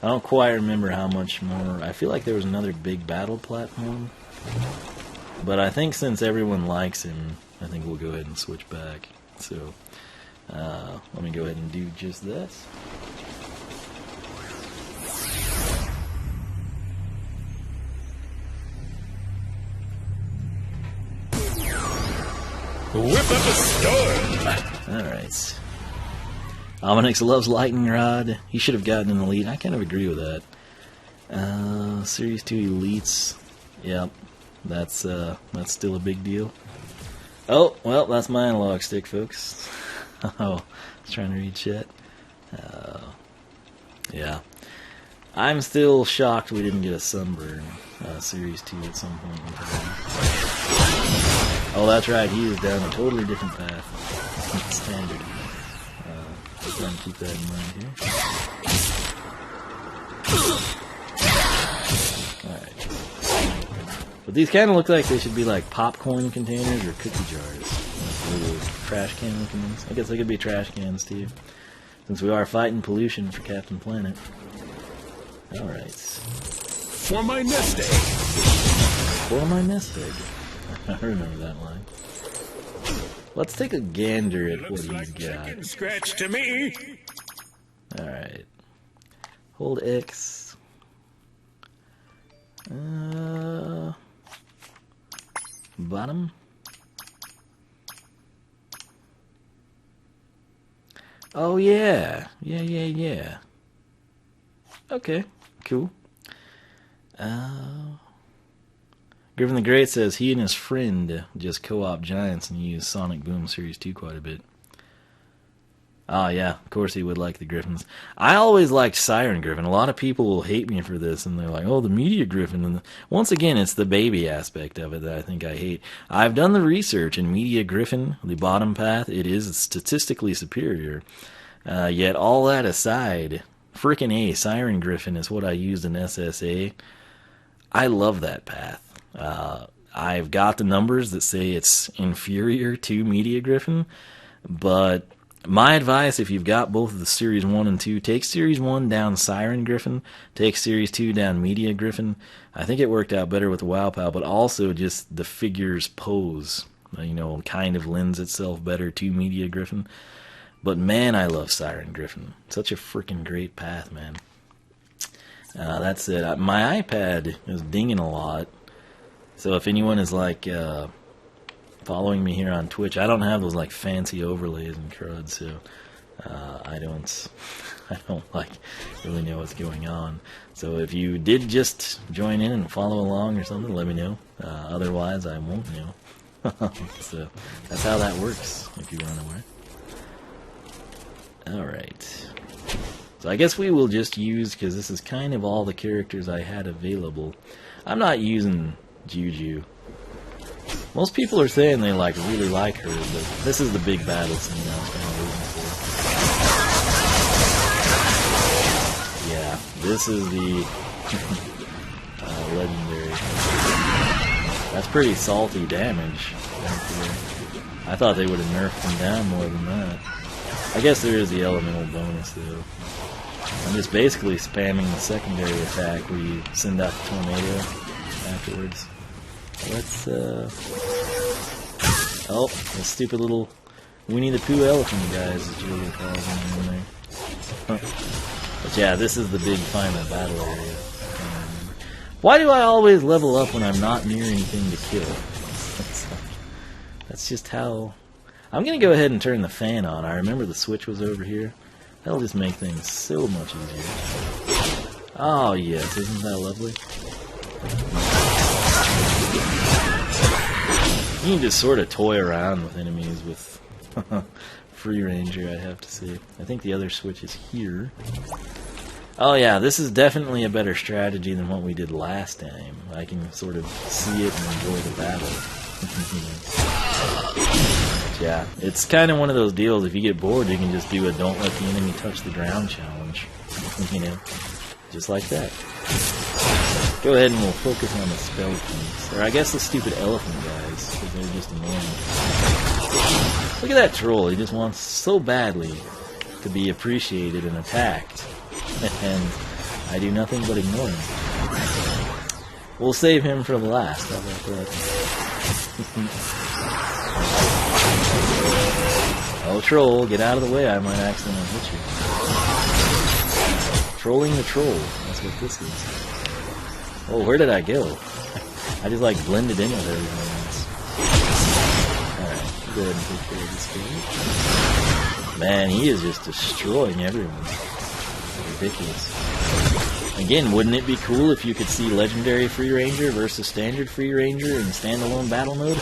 I don't quite remember how much more. I feel like there was another big battle platform. But I think since everyone likes him, I think we'll go ahead and switch back. So, let me go ahead and do just this. Whip up a storm! Alright. Ominix loves Lightning Rod. He should have gotten an Elite. I kind of agree with that. Series 2 Elites. Yep. That's still a big deal. Oh, well, that's my analog stick, folks. Oh, I was trying to read chat. Yeah. I'm still shocked we didn't get a Sunburn Series 2 at some point in time. Oh, that's right, he is down a totally different path. Standard. Just trying to keep that in mind here. Alright. But these kind of look like they should be like popcorn containers or cookie jars. Like little trash can looking ones. I guess they could be trash cans too. Since we are fighting pollution for Captain Planet. Alright. For my nest egg! For my nest egg. I remember that line. Let's take a gander at what he's got. Chicken scratch to me! Alright. Hold X. Bottom. Oh yeah. Yeah. Okay, cool. Griffin the Great says he and his friend just co-op Giants and use Sonic Boom Series 2 quite a bit. Ah, yeah, of course he would like the Griffins. I always liked Siren Griffin. A lot of people will hate me for this, and they're like, oh, the Media Griffin. And once again, it's the baby aspect of it that I think I hate. I've done the research, and Media Griffin, the bottom path, it is statistically superior. Yet all that aside, frickin' A, Siren Griffin is what I used in SSA. I love that path. I've got the numbers that say it's inferior to Media Griffin, but my advice, if you've got both of the Series 1 and 2, take Series 1 down Siren Griffin, take Series 2 down Media Griffin. I think it worked out better with Wow Pal, but also just the figure's pose, kind of lends itself better to Media Griffin. But man, I love Siren Griffin. Such a freaking great path, man. That's it. My iPad is dinging a lot. So if anyone is like following me here on Twitch, I don't have those like fancy overlays and crud, so I don't like really know what's going on. So if you did just join in and follow along or something, let me know. Otherwise, I won't know. So that's how that works, if you weren't aware. Alright. So I guess we will just use, because this is kind of all the characters I had available. I'm not using Juju. Most people are saying they really like her, but this is the big battle scene I was kind of waiting for. Yeah, this is the legendary. That's pretty salty damage. I thought they would have nerfed him down more than that. I guess there is the elemental bonus though. I'm just basically spamming the secondary attack where you send out the tornado afterwards. Let's, oh, the stupid little Winnie the Pooh elephant guys, as Julia calls them in there. But yeah, this is the big final battle area. Why do I always level up when I'm not near anything to kill? That's just how... I'm going to go ahead and turn the fan on. I remember the switch was over here. That'll just make things so much easier. Oh yes, isn't that lovely? You can just sort of toy around with enemies with free ranger, I have to say. I think the other switch is here. Oh yeah, this is definitely a better strategy than what we did last time. I can sort of see it and enjoy the battle. Yeah, it's kind of one of those deals, if you get bored, you can just do a don't let the enemy touch the ground challenge. You know, just like that. Go ahead and we'll focus on the skeletons. Or I guess the stupid elephant guys, because they're just annoying. Look at that troll. He just wants so badly to be appreciated and attacked. And I do nothing but ignore him. We'll save him for the last. How about that? Oh, troll, get out of the way. I might accidentally hit you. Trolling the troll. That's what this is. Oh, where did I go? I just like blended in with everyone else. Alright, go ahead and take care of this guy. Man, he is just destroying everyone. Ridiculous. Again, wouldn't it be cool if you could see Legendary Free Ranger versus Standard Free Ranger in standalone battle mode?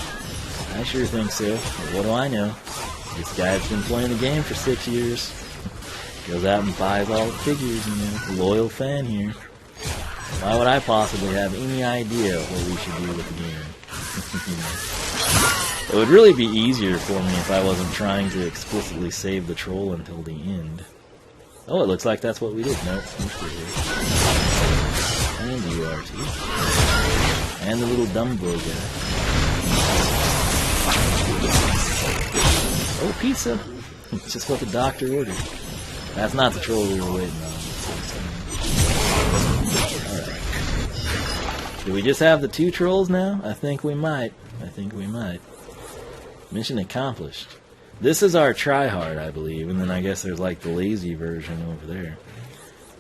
I sure think so. But what do I know? This guy's been playing the game for 6 years. Goes out and buys all the figures, you know. Loyal fan here. Why would I possibly have any idea what we should do with the game? It would really be easier for me if I wasn't trying to explicitly save the troll until the end. Oh, it looks like that's what we did. Nope, I'm still here. And you are too. And the little Dumbo guy. Oh, pizza! It's just what the doctor ordered. That's not the troll we were waiting on. Alright. Do we just have the 2 trolls now? I think we might. Mission accomplished. This is our tryhard, I believe, and then I guess there's like the lazy version over there.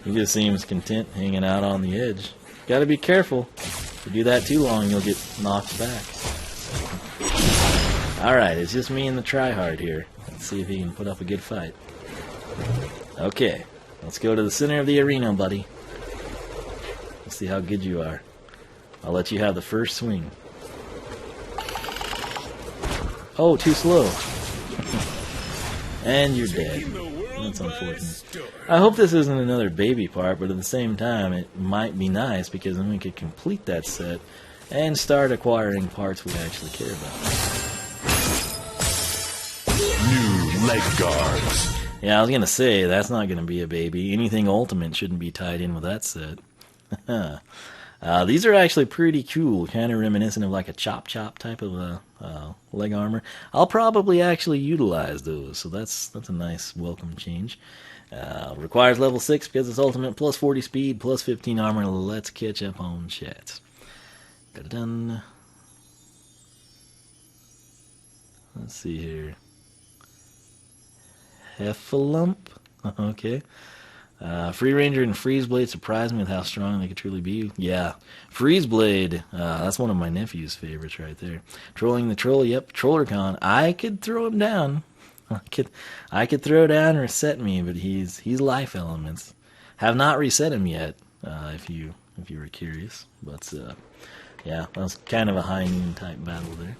He just seems content hanging out on the edge. Gotta be careful. If you do that too long, you'll get knocked back. Alright, it's just me and the tryhard here. Let's see if he can put up a good fight. Okay, let's go to the center of the arena, buddy. Let's see how good you are. I'll let you have the first swing. Oh, too slow. And you're dead. That's unfortunate. I hope this isn't another baby part, but at the same time, it might be nice because then we could complete that set and start acquiring parts we actually care about. New leg guards. Yeah, I was going to say, that's not going to be a baby. Anything Ultimate shouldn't be tied in with that set. These are actually pretty cool, kind of reminiscent of like a chop-chop type of leg armor. I'll probably actually utilize those, so that's a nice welcome change. Requires level 6 because it's Ultimate, plus 40 speed, plus 15 armor. Let's catch up on chat. Da-da-dun. Let's see here. Heffalump. Okay. Free Ranger and Freeze Blade surprised me with how strong they could truly be. Yeah. Freeze Blade, that's one of my nephew's favorites right there. Trolling the Troll, yep. TrollerCon. I could throw him down. I could throw down or reset me, but he's life elements. Have not reset him yet, if you were curious. But yeah, that was kind of a high noon type battle there.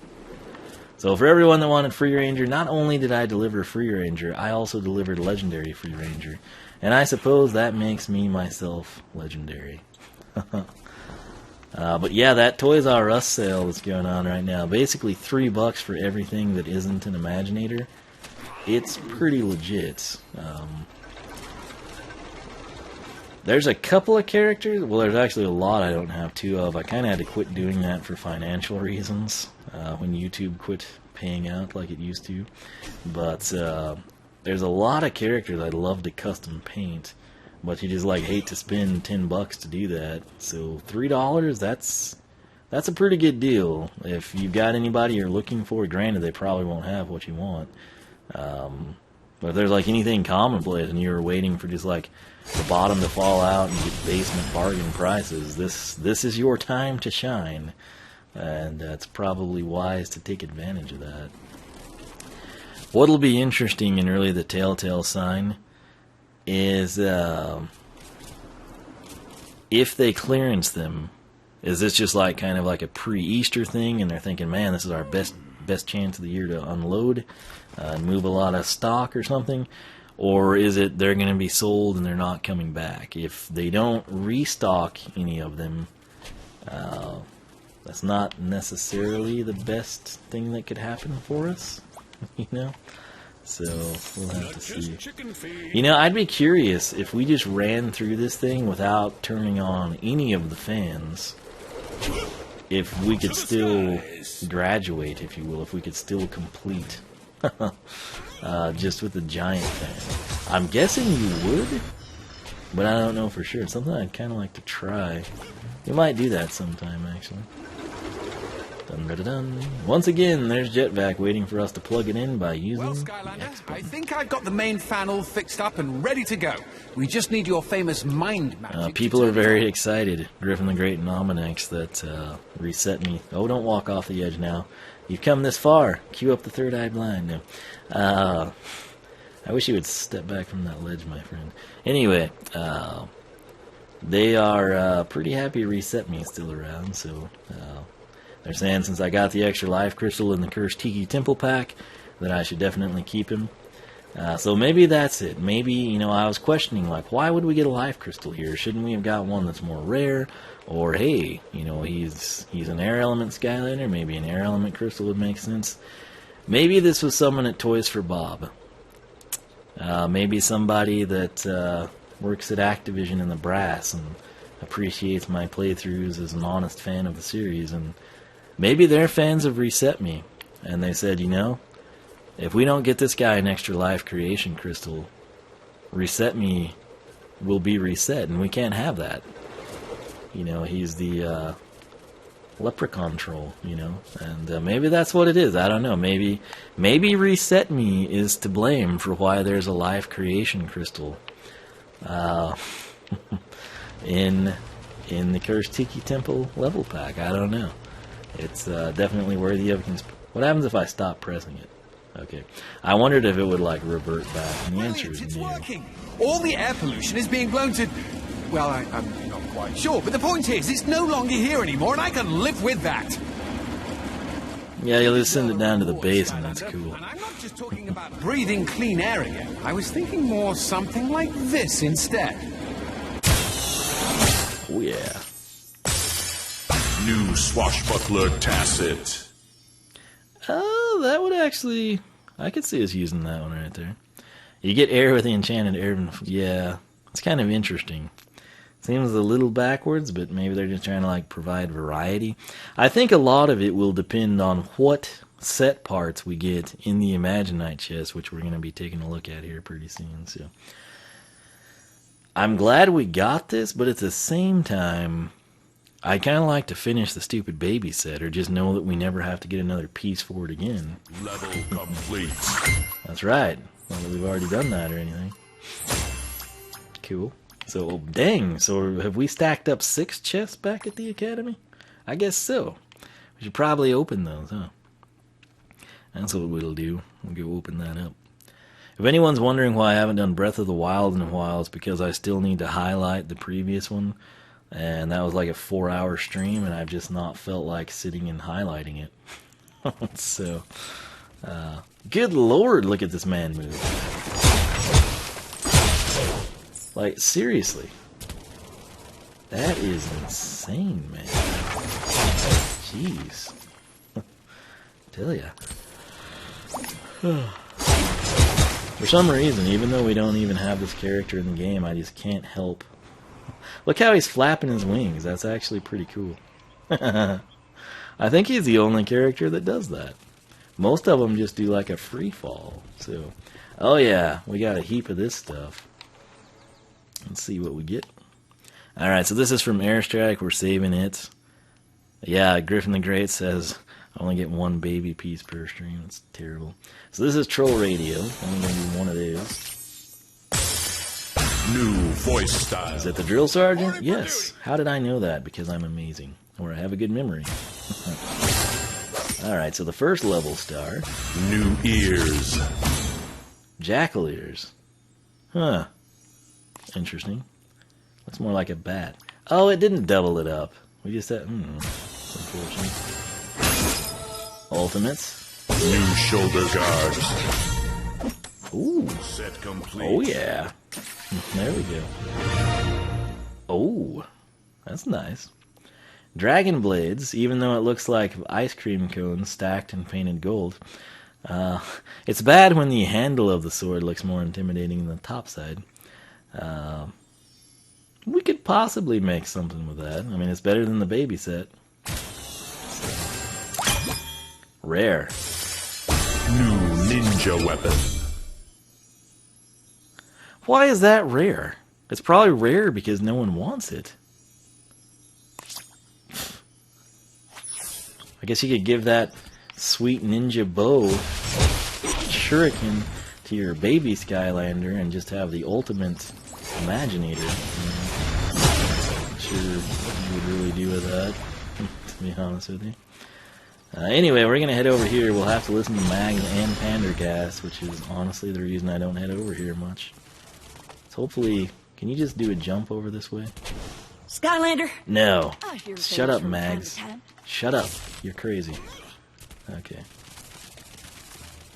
So for everyone that wanted Free Ranger, not only did I deliver Free Ranger, I also delivered Legendary Free Ranger. And I suppose that makes me myself legendary. But yeah, that Toys R Us sale that's going on right now, basically $3 for everything that isn't an Imaginator. It's pretty legit. There's a couple of characters, well there's actually a lot I don't have 2 of. I kind of had to quit doing that for financial reasons when YouTube quit paying out like it used to. But there's a lot of characters I'd love to custom paint, but you just like hate to spend $10 to do that. So $3, that's a pretty good deal. If you've got anybody you're looking for, granted they probably won't have what you want. But if there's like anything commonplace and you're waiting for just like the bottom to fall out and get basement bargain prices, this is your time to shine. And it's probably wise to take advantage of that. What'll be interesting in really the Telltale sign is if they clearance them, is this just like kind of like a pre-Easter thing and they're thinking, man, this is our best chance of the year to unload and move a lot of stock or something? Or is it they're going to be sold and they're not coming back? If they don't restock any of them, that's not necessarily the best thing that could happen for us, you know? So we'll have to see. You know, I'd be curious if we just ran through this thing without turning on any of the fans, if we could still graduate, if you will, if we could still complete just with the giant fan. I'm guessing you would, but I don't know for sure. It's something I'd kind of like to try. We might do that sometime, actually. Dun, dun, dun, dun. Once again, there's Jetvac waiting for us to plug it in by using Well, the Skylander, X I button. think I've got the main fan all fixed up and ready to go. We just need your famous mind magic. to People are turn it very on. excited. Griffin the Great and Almanacs that reset me. Oh, don't walk off the edge now. You've come this far. Cue up the third eye blind. No. I wish you would step back from that ledge, my friend. Anyway, they are pretty happy Reset Me is still around, so they're saying since I got the extra life crystal in the Cursed Tiki Temple pack that I should definitely keep him. So maybe that's it. Maybe, you know, I was questioning, like, why would we get a life crystal here? Shouldn't we have got one that's more rare? Or, hey, you know, he's an air element Skylander. Maybe an air element crystal would make sense. Maybe this was someone at Toys for Bob. Maybe somebody that works at Activision in the brass and appreciates my playthroughs as an honest fan of the series. And maybe they're fans of Reset Me. And they said, you know, if we don't get this guy an extra life creation crystal, Reset Me will be reset, and we can't have that. You know, he's the leprechaun troll, you know, and maybe that's what it is. I don't know. Maybe Reset Me is to blame for why there's a life creation crystal in the Cursed Tiki Temple level pack. I don't know. It's definitely worthy of what happens if I stop pressing it? Okay. I wondered if it would, like, revert back, and the answer is It's no. working. All the air pollution is being blown to... Well, I'm not quite sure, but the point is, it's no longer here anymore, and I can live with that. Yeah, you'll just send it down to the base, and that's Skylander, cool. And I'm not just talking about breathing clean air again. I was thinking more something like this instead. Oh, yeah. New swashbuckler Tacit. Oh, that would actually... I could see us using that one right there. You get air with the enchanted air... Yeah, it's kind of interesting. Seems a little backwards, but maybe they're just trying to, like, provide variety. I think a lot of it will depend on what set parts we get in the Imaginite chest, which we're going to be taking a look at here pretty soon. So, I'm glad we got this, but at the same time, I kind of like to finish the stupid baby set, or just know that we never have to get another piece for it again. Level complete. That's right. Not that we've already done that or anything. Cool. So, dang. So, have we stacked up 6 chests back at the Academy? I guess so. We should probably open those, huh? That's what we'll do. We'll go open that up. If anyone's wondering why I haven't done Breath of the Wild in a while, it's because I still need to highlight the previous one. And that was like a 4-hour stream, and I've just not felt like sitting and highlighting it. So, good lord, look at this man move. Like, seriously. That is insane, man. Jeez. Tell ya. For some reason, even though we don't even have this character in the game, I just can't help. Look how he's flapping his wings. That's actually pretty cool. I think he's the only character that does that. Most of them just do like a free fall. So, oh yeah, we got a heap of this stuff. Let's see what we get. Alright, so this is from Airstrike. We're saving it. Yeah, Griffin the Great says I only get 1 baby piece per stream. It's terrible. So this is Troll Radio. I'm going to do one of those. New voice style. Is that the Drill Sergeant? Yes. How did I know that? Because I'm amazing. Or I have a good memory. Alright, so the first level star. New ears. Jackal ears. Huh. Interesting. Looks more like a bat. Oh, it didn't double it up. We just had... That's unfortunate. Ultimates. New shoulder guards. Ooh. Set complete. Oh, yeah. There we go. Oh. That's nice. Dragon blades, even though it looks like ice cream cones stacked and painted gold. It's bad when the handle of the sword looks more intimidating than the top side. We could possibly make something with that. I mean, it's better than the baby set. Rare. New ninja weapon. Why is that rare? It's probably rare because no one wants it. I guess you could give that sweet ninja bow shuriken to your baby Skylander and just have the ultimate Imaginator. Not sure what you would really do with that, to be honest with you. Anyway, we're going to head over here. We'll have to listen to Mags and Pandergast, which is honestly the reason I don't head over here much. So hopefully, can you just do a jump over this way? Skylander? No. I hear Shut up, things from time to Mags. time. Shut up. You're crazy. Okay.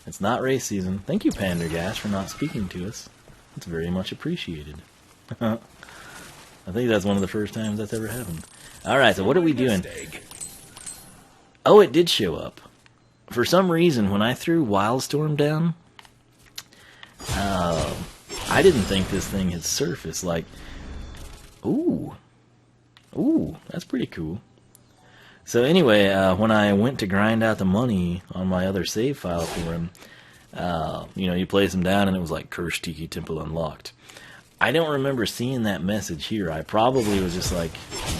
It's not race season. Thank you, Pandergast, for not speaking to us. It's very much appreciated. I think that's one of the first times that's ever happened. Alright, so what are we doing? Oh, it did show up. For some reason, when I threw Wildstorm down, I didn't think this thing had surfaced. Like, ooh, that's pretty cool. So anyway, when I went to grind out the money on my other save file for him, you place him down and it was like, Cursed Tiki Temple unlocked. I don't remember seeing that message here. I probably was just like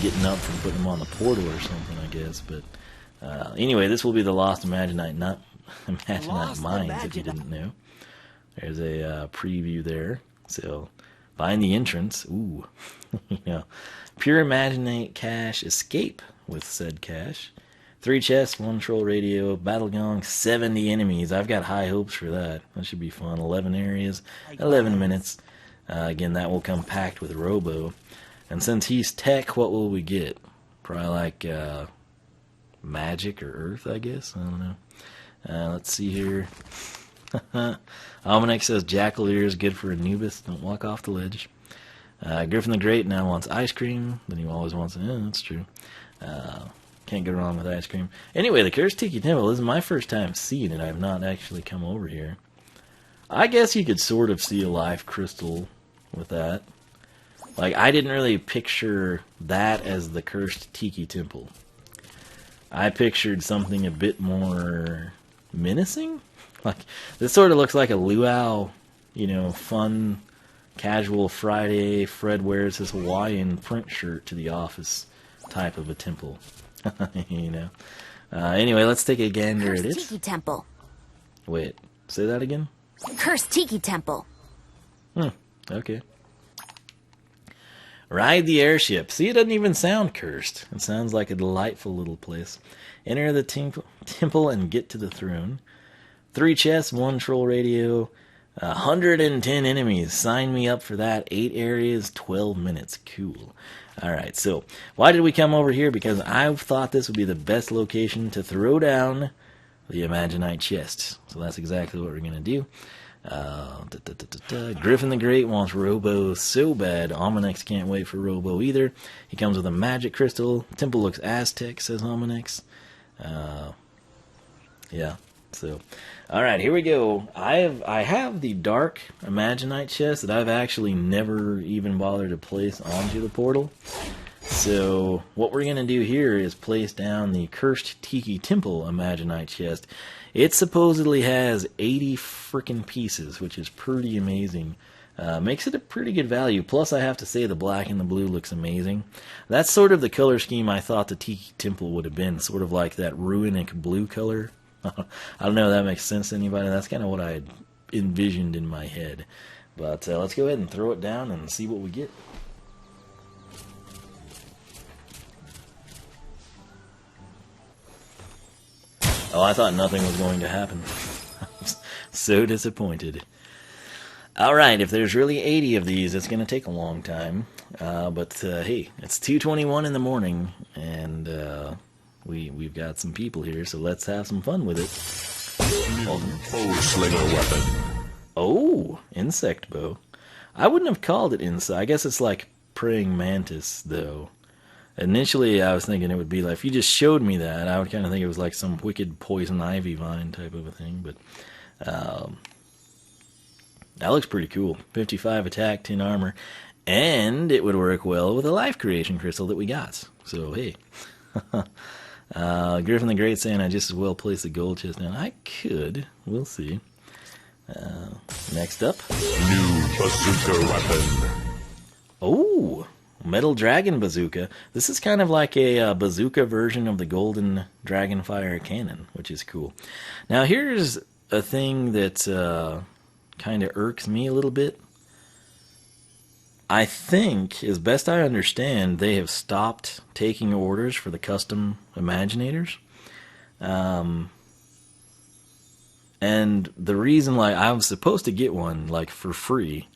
getting up from putting him on the portal or something, I guess. But anyway, this will be the Lost Imaginite Mines, if you didn't know. There's a preview there. So find the entrance. Ooh, pure Imaginate cache, escape with said cache. 3 chests, 1 troll radio, battle gong, 70 enemies. I've got high hopes for that. That should be fun. 11 areas, 11 minutes. Again, that will come packed with Robo. And since he's tech, what will we get? Probably like magic or earth, I guess. I don't know. Let's see here. Almanac says Jackal Ear is good for Anubis. Don't walk off the ledge. Griffin the Great now wants ice cream. Then he always wants that's true. Can't go wrong with ice cream. Anyway, the Cursed Tiki Temple, this is my first time seeing it. I've not actually come over here. I guess you could sort of see a life crystal with that. Like, I didn't really picture that as the Cursed Tiki Temple. I pictured something a bit more menacing. Like, this sort of looks like a luau, fun, casual Friday, Fred wears his Hawaiian print shirt to the office type of a temple. Anyway, let's take a gander at it. Cursed Tiki Temple. Wait, say that again? Cursed Tiki Temple. Okay. Ride the airship. See, it doesn't even sound cursed. It sounds like a delightful little place. Enter the temple and get to the throne. 3 chests, 1 troll radio, 110 enemies. Sign me up for that. 8 areas, 12 minutes. Cool. Alright, so why did we come over here? Because I thought this would be the best location to throw down the Imaginite chest. So that's exactly what we're going to do. Griffin the Great wants Robo so bad. Almanax can't wait for Robo either. He comes with a magic crystal. Temple looks Aztec, says Almanax. Yeah, so alright, here we go. I have the dark Imaginite chest that I've actually never even bothered to place onto the portal. So what we're going to do here is place down the Cursed Tiki Temple Imaginite chest. It supposedly has 80 frickin' pieces, which is pretty amazing. Makes it a pretty good value. Plus, I have to say the black and the blue looks amazing. That's sort of the color scheme I thought the Tiki Temple would have been. Sort of like that runic blue color. I don't know if that makes sense to anybody. That's kind of what I had envisioned in my head. But let's go ahead and throw it down and see what we get. Oh, I thought nothing was going to happen. I was so disappointed. Alright, if there's really 80 of these, it's going to take a long time. But hey, it's 2:21 in the morning, and we've got some people here, so let's have some fun with it. Bow slinger weapon. Oh, insect bow. I wouldn't have called it insect. I guess it's like praying mantis, though. Initially, I was thinking it would be like, if you just showed me that, I would kind of think it was like some wicked poison ivy vine type of a thing, but that looks pretty cool. 55 attack, 10 armor, and it would work well with a life creation crystal that we got. So, hey. Griffin the Great saying I just as well place the gold chest down. I could. We'll see. Next up. New bazooka weapon. Oh, Metal Dragon Bazooka. This is kind of like a bazooka version of the Golden Dragonfire Cannon, which is cool. Now, here's a thing that kind of irks me a little bit. I think, as best I understand, they have stopped taking orders for the custom Imaginators. And the reason, like, I was supposed to get one, like, for free,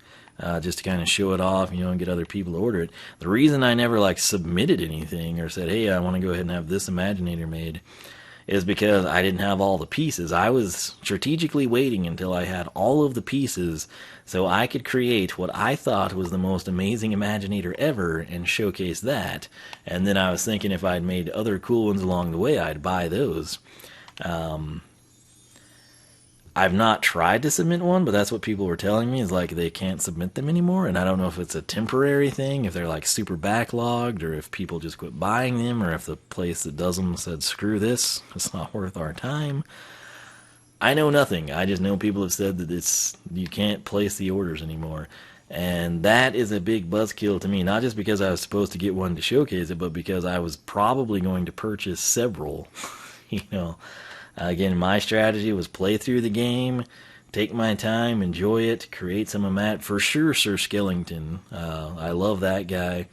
just to kind of show it off, you know, and get other people to order it. The reason I never, like, submitted anything or said, hey, I want to go ahead and have this Imaginator made is because I didn't have all the pieces. I was strategically waiting until I had all of the pieces so I could create what I thought was the most amazing Imaginator ever and showcase that. And then I was thinking if I'd made other cool ones along the way, I'd buy those. I've not tried to submit one, but that's what people were telling me, is like they can't submit them anymore. And I don't know if it's a temporary thing, if they're like super backlogged, or if people just quit buying them, or if the place that does them said, screw this, it's not worth our time. I know nothing. I just know people have said that you can't place the orders anymore. And that is a big buzzkill to me, not just because I was supposed to get one to showcase it, but because I was probably going to purchase several, you know. Again, my strategy was play through the game, take my time, enjoy it, create some of that. For sure, Sir Skellington. I love that guy.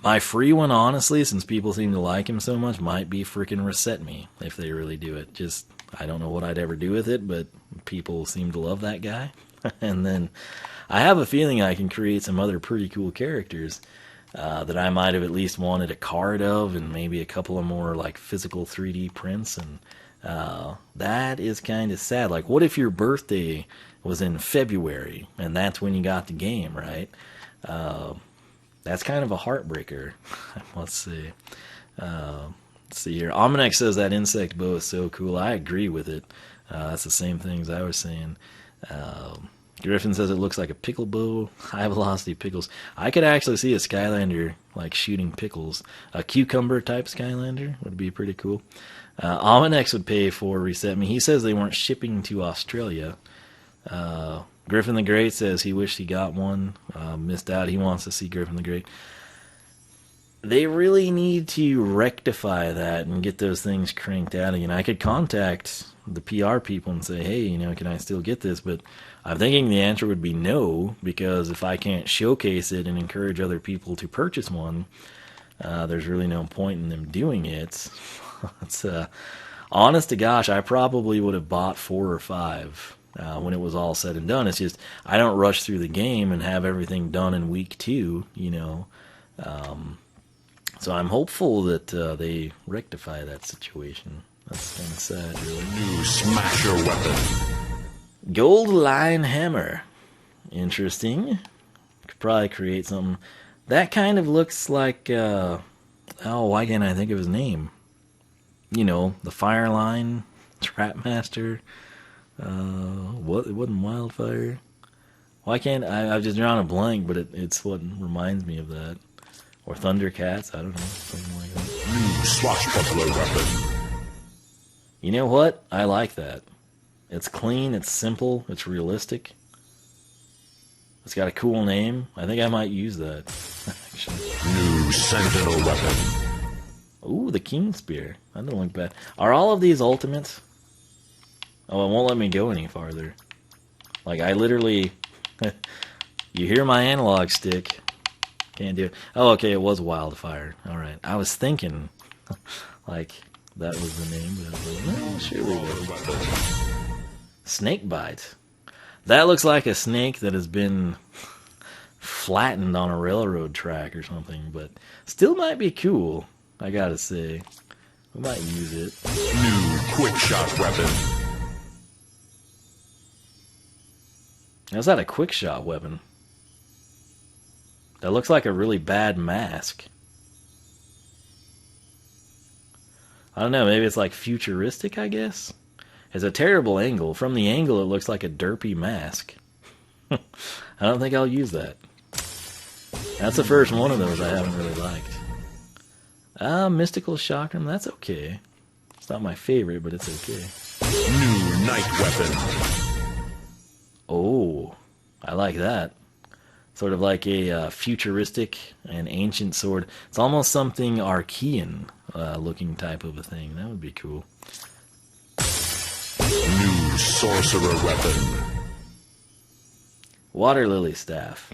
My free one, honestly, since people seem to like him so much, might be freaking Reset Me, if they really do it. Just, I don't know what I'd ever do with it, but people seem to love that guy. And then I have a feeling I can create some other pretty cool characters that I might have at least wanted a card of, and maybe a couple of more like physical 3D prints. And that is kind of sad. Like, what if your birthday was in February and that's when you got the game, right? That's kind of a heartbreaker, I must say. Let's see here. Almanac says that insect bow is so cool. I agree with it. That's the same things I was saying. Griffin says it looks like a pickle bow. High velocity pickles. I could actually see a Skylander like shooting pickles. A cucumber type Skylander would be pretty cool. Almanac would pay for Reset Me. He says they weren't shipping to Australia. Griffin the Great says he wished he got one. Missed out. He wants to see Griffin the Great. They really need to rectify that and get those things cranked out again. I could contact the PR people and say, hey, you know, can I still get this? But I'm thinking the answer would be no, because if I can't showcase it and encourage other people to purchase one, there's really no point in them doing it. It's honest to gosh, I probably would have bought 4 or 5 when it was all said and done. It's just I don't rush through the game and have everything done in week 2, you know. So I'm hopeful that they rectify that situation. That's kind of sad, really. New smasher weapon. Gold Line Hammer. Interesting. Could probably create something. That kind of looks like, why can't I think of his name? You know, the Fire Line, Trapmaster. What? It wasn't Wildfire. Why can't I've just drawn a blank, but it's what reminds me of that. Or Thundercats, I don't know, something like that. New swashbuckler weapon. You know what? I like that. It's clean, it's simple, it's realistic. It's got a cool name. I think I might use that. New sentinel weapon. Ooh, the King Spear. That don't look bad. Are all of these ultimates? Oh, it won't let me go any farther. Like, I literally... you hear my analog stick. Can't do it. Oh, okay, it was Wildfire. Alright. I was thinking, like, that was the name. But I was like, no, surely was. Snakebite. That looks like a snake that has been flattened on a railroad track or something, but still might be cool, I gotta say. We might use it. New quick shot weapon. How's that a quick shot weapon? That looks like a really bad mask. I don't know, maybe it's like futuristic, I guess? It's a terrible angle. From the angle, it looks like a derpy mask. I don't think I'll use that. That's the first one of those I haven't really liked. Mystical Chakram, that's okay. It's not my favorite, but it's okay. New night weapon. Oh, I like that. Sort of like a futuristic and ancient sword. It's almost something Archean looking type of a thing. That would be cool. New sorcerer weapon. Water Lily Staff.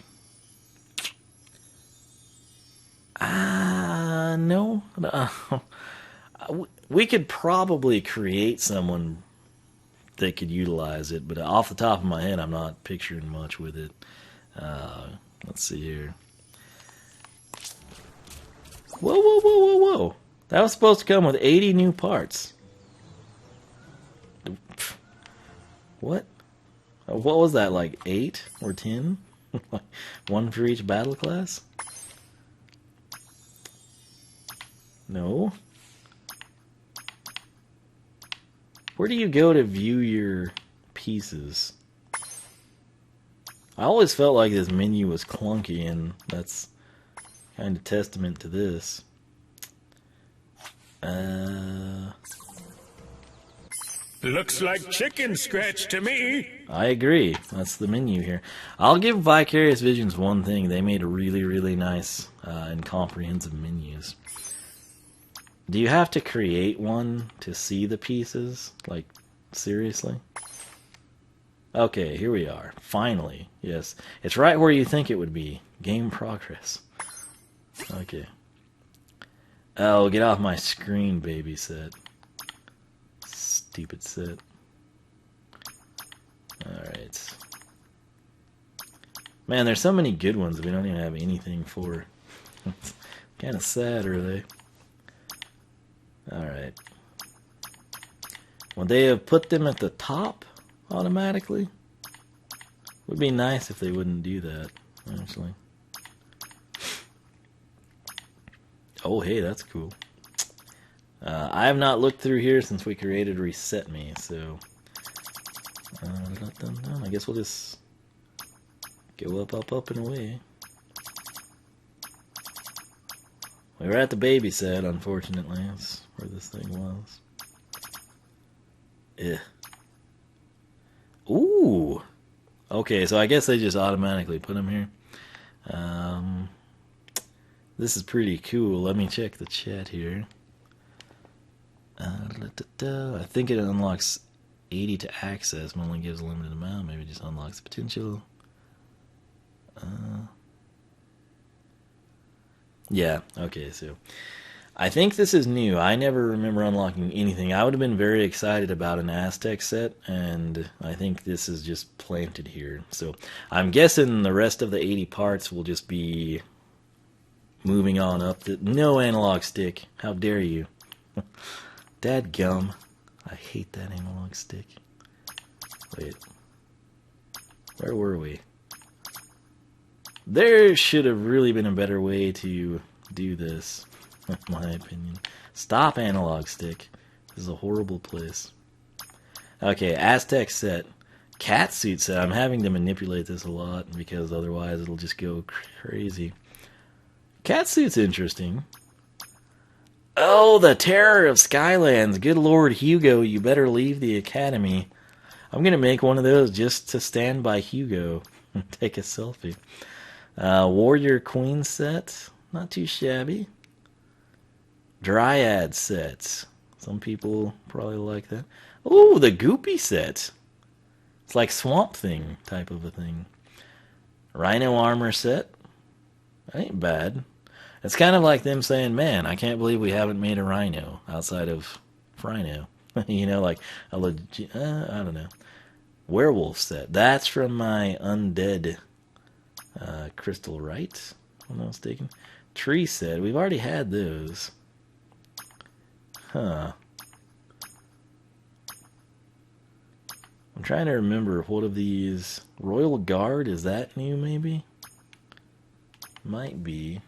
No. We could probably create someone that could utilize it, but off the top of my head, I'm not picturing much with it. Let's see here. Whoa, whoa, whoa, whoa, whoa. That was supposed to come with 80 new parts. What? What was that, like 8 or 10? One for each battle class? No. Where do you go to view your pieces? I always felt like this menu was clunky, and that's kind of testament to this. Looks like chicken scratch to me. I agree. That's the menu here. I'll give Vicarious Visions one thing. They made really, really nice and comprehensive menus. Do you have to create one to see the pieces? Like, seriously? Okay, here we are. Finally. Yes. It's right where you think it would be. Game progress. Okay. Oh, get off my screen, baby set. Stupid set. Alright. Man, there's so many good ones that we don't even have anything for. It's kind of sad, really. Alright. Would they have put them at the top automatically? Would be nice if they wouldn't do that, actually. Oh, hey, that's cool. I have not looked through here since we created Reset Me, so... I guess we'll just go up, up, up, and away. We were at the baby set, unfortunately. That's where this thing was. Yeah. Ooh! Okay, so I guess they just automatically put them here. This is pretty cool. Let me check the chat here. I think it unlocks 80 to access, but only gives a limited amount. Maybe just unlocks the potential. Yeah, okay, so I think this is new. I never remember unlocking anything. I would have been very excited about an Aztec set, and I think this is just planted here. So I'm guessing the rest of the 80 parts will just be moving on up. No analog stick. How dare you? Dadgum. I hate that analog stick. Wait. Where were we? There should have really been a better way to do this, in my opinion. Stop analog stick. This is a horrible place. Okay, Aztec set. Catsuit set. I'm having to manipulate this a lot because otherwise it'll just go crazy. Catsuit's interesting. Oh, the terror of Skylands. Good Lord, Hugo, you better leave the academy. I'm going to make one of those just to stand by Hugo and take a selfie. Warrior Queen set. Not too shabby. Dryad sets. Some people probably like that. Oh, the Goopy set. It's like Swamp Thing type of a thing. Rhino armor set. That ain't bad. It's kind of like them saying, man, I can't believe we haven't made a Rhino outside of Rhino. You know, like a legit, I don't know. Werewolf set. That's from my Undead Crystal, right? If I'm not mistaken. Tree set. We've already had those. Huh. I'm trying to remember what of these. Royal Guard, is that new maybe? Might be.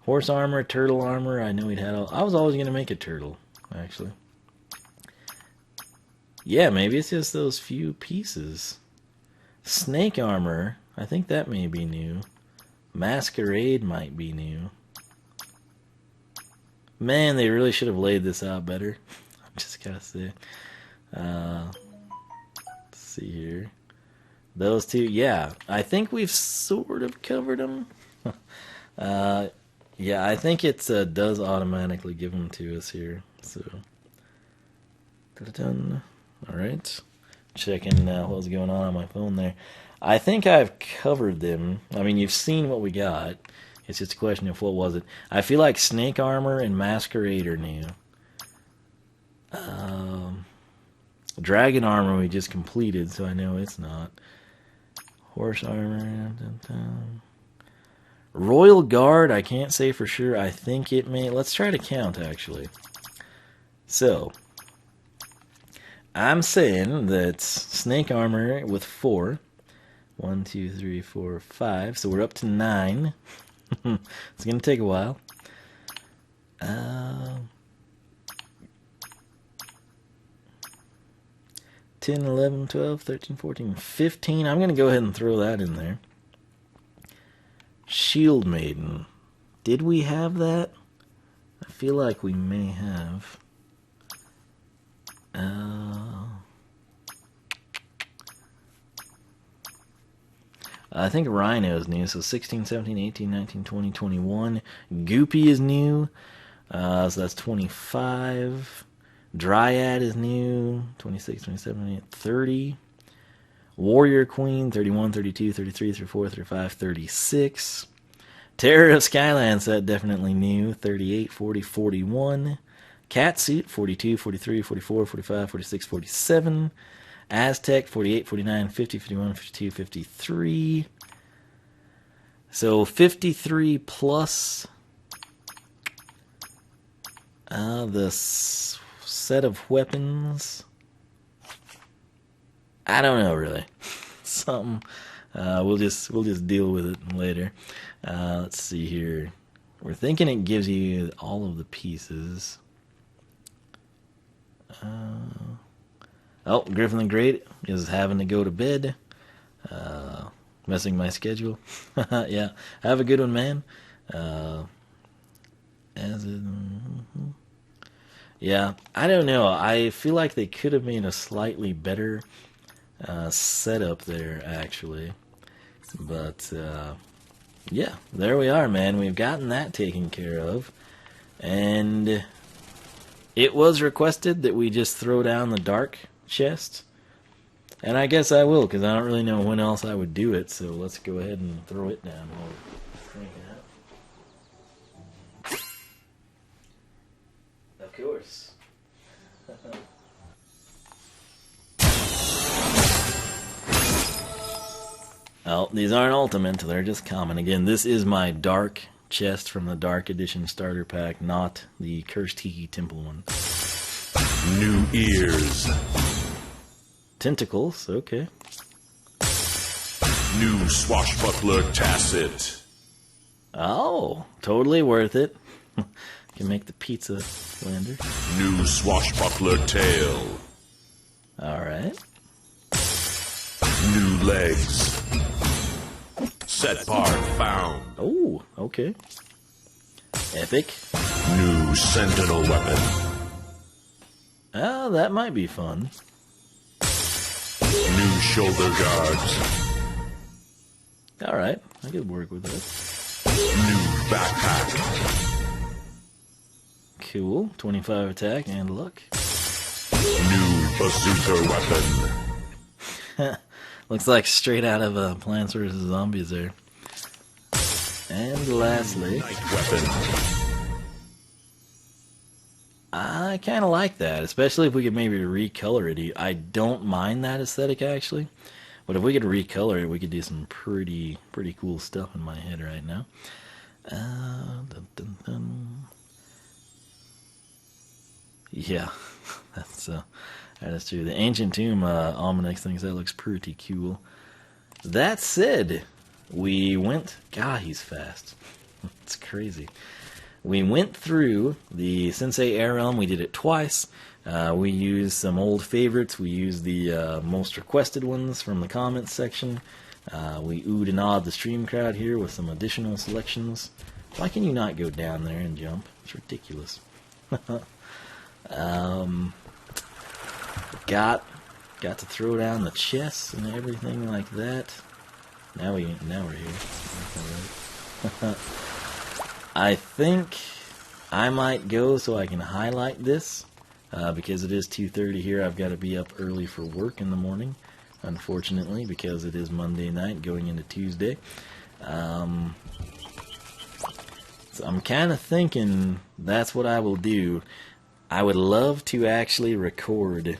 Horse armor, turtle armor. I know he'd had all... I was always going to make a turtle, actually. Yeah, maybe it's just those few pieces. Snake armor. I think that may be new. Masquerade might be new. Man, they really should have laid this out better. I'm just gotta say. Let's see here. Those two, yeah. I think we've sort of covered them. Yeah, I think it does automatically give them to us here. So, dun. All right. Checking what's going on my phone there. I think I've covered them. I mean, you've seen what we got. It's just a question of what was it. I feel like Snake Armor and Masquerade are new. Dragon Armor we just completed, so I know it's not. Horse Armor. Royal Guard, I can't say for sure. I think it may... Let's try to count, actually. So, I'm saying that Snake Armor with 4. 1, 2, 3, 4, 5. So we're up to 9. It's going to take a while. 10, 11, 12, 13, 14, 15. I'm going to go ahead and throw that in there. Shield Maiden. Did we have that? I feel like we may have. I think Rhino is new, so 16, 17, 18, 19, 20, 21. Goopy is new, so that's 25. Dryad is new, 26, 27, 28, 30. Warrior Queen, 31, 32, 33, 34, 35, 36. Terror of Skyland set, definitely new, 38, 40, 41. Catsuit, 42, 43, 44, 45, 46, 47. Aztec, 48, 49, 50, 51, 52, 53. So 53 plus the set of weapons. I don't know, really. Something. We'll just deal with it later. Let's see here. We're thinking it gives you all of the pieces. Oh, Griffin the Great is having to go to bed. Messing my schedule. Yeah, have a good one, man. Yeah, I don't know. I feel like they could have made a slightly better setup there, actually. But, yeah, there we are, man. We've gotten that taken care of. And it was requested that we just throw down the dark chest. And I guess I will, because I don't really know when else I would do it. So let's go ahead and throw it down while we're cranking it out. Of course. Oh, these aren't ultimate, they're just common. Again, this is my dark chest from the Dark Edition starter pack, not the Cursed Tiki Temple one. New ears. Tentacles, okay. New swashbuckler Tacit. Oh, totally worth it. Can make the pizza lander. New swashbuckler Tail. Alright. New legs. Set part found. Oh, okay. Epic. New sentinel weapon. Oh, that might be fun. New shoulder guards. Alright, I could work with that. New backpack. Cool. 25 attack and luck. New bazooka weapon. Looks like straight out of Plants vs. Zombies there. And lastly, Night weapon. I kind of like that, especially if we could maybe recolor it. I don't mind that aesthetic, actually. But if we could recolor it, we could do some pretty cool stuff in my head right now. Dun, dun, dun. Yeah, that is true. The Ancient Tomb Almanac thinks that looks pretty cool. That said, we went... God, he's fast. It's crazy. we went through the Sensei Air Realm. We did it twice. We used some old favorites. We used the most requested ones from the comments section. We oohed and awed the stream crowd here with some additional selections. Why can you not go down there and jump? It's ridiculous. Got to throw down the chests and everything like that. Now we're here. I think I might go so I can highlight this because it is 2:30 here. I've got to be up early for work in the morning, unfortunately, because it is Monday night going into Tuesday. So I'm kind of thinking that's what I will do. I would love to actually record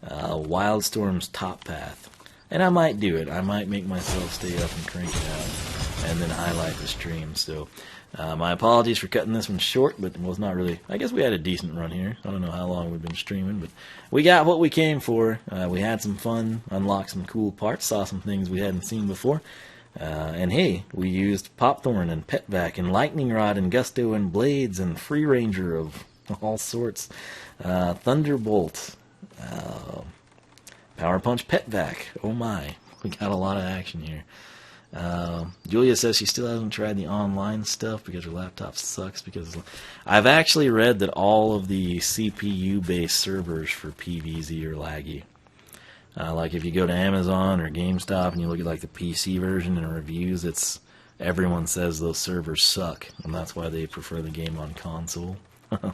Wildstorm's Top Path. And I might do it. I might make myself stay up and crank it out and then highlight the stream. So my apologies for cutting this one short, but it was not really... I guess we had a decent run here. I don't know how long we've been streaming, but we got what we came for. We had some fun, unlocked some cool parts, saw some things we hadn't seen before. And hey, we used Pop Thorn and Pet Vac and Lightning Rod and Gusto and Blades and Free Ranger of all sorts. Thunderbolt. Power Punch Pet Vac. Oh my. We got a lot of action here. Julia says she still hasn't tried the online stuff because her laptop sucks. Because I've actually read that all of the CPU-based servers for PvZ are laggy. Like if you go to Amazon or GameStop and you look at like the PC version and reviews, everyone says those servers suck, and that's why they prefer the game on console.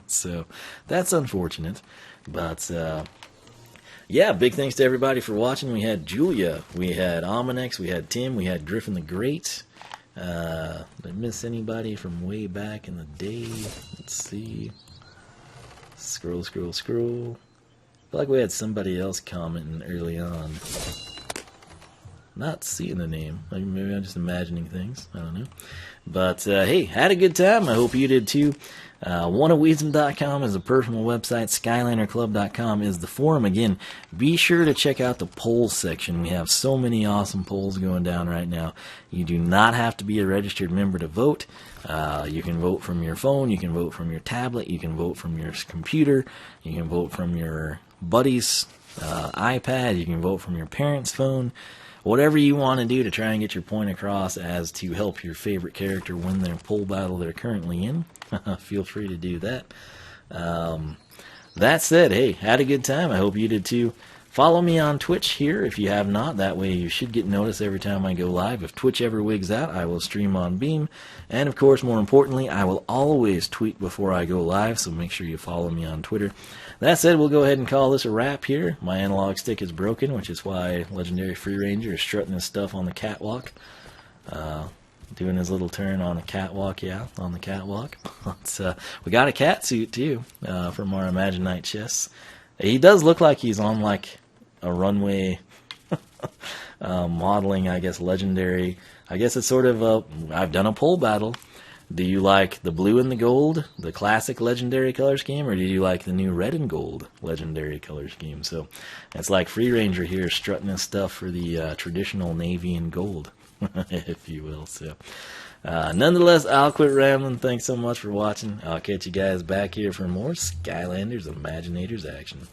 So that's unfortunate, but yeah, big thanks to everybody for watching. We had Julia, we had Ominex, we had Tim, we had Griffin the Great. Did I miss anybody from way back in the day? Let's see. Scroll. I feel like we had somebody else commenting early on. Not seeing the name. Maybe I'm just imagining things. I don't know. But hey, had a good time. I hope you did too. Oneofwisdom.com is a personal website. SkylanderClub.com is the forum. Again, be sure to check out the polls section. We have so many awesome polls going down right now. You do not have to be a registered member to vote. You can vote from your phone. You can vote from your tablet. You can vote from your computer. You can vote from your buddy's iPad. You can vote from your parents' phone. Whatever you want to do to try and get your point across as to help your favorite character win their poll battle they're currently in, feel free to do that. That said, hey, had a good time. I hope you did too. Follow me on Twitch here if you have not. That way you should get notice every time I go live. If Twitch ever wigs out, I will stream on Beam. And of course, more importantly, I will always tweet before I go live, so make sure you follow me on Twitter. That said, we'll go ahead and call this a wrap here. My analog stick is broken, which is why Legendary Free Ranger is strutting his stuff on the catwalk. Doing his little turn on the catwalk, yeah, on the catwalk. We got a cat suit, too, from our Imaginite chests. He does look like he's on, like, a runway modeling, I guess, legendary. I guess it's sort of I've done a poll battle. Do you like the blue and the gold, the classic legendary color scheme, or do you like the new red and gold legendary color scheme? So it's like Free Ranger here strutting his stuff for the traditional navy and gold, if you will. So nonetheless, I'll quit rambling. Thanks so much for watching. I'll catch you guys back here for more Skylanders Imaginators action.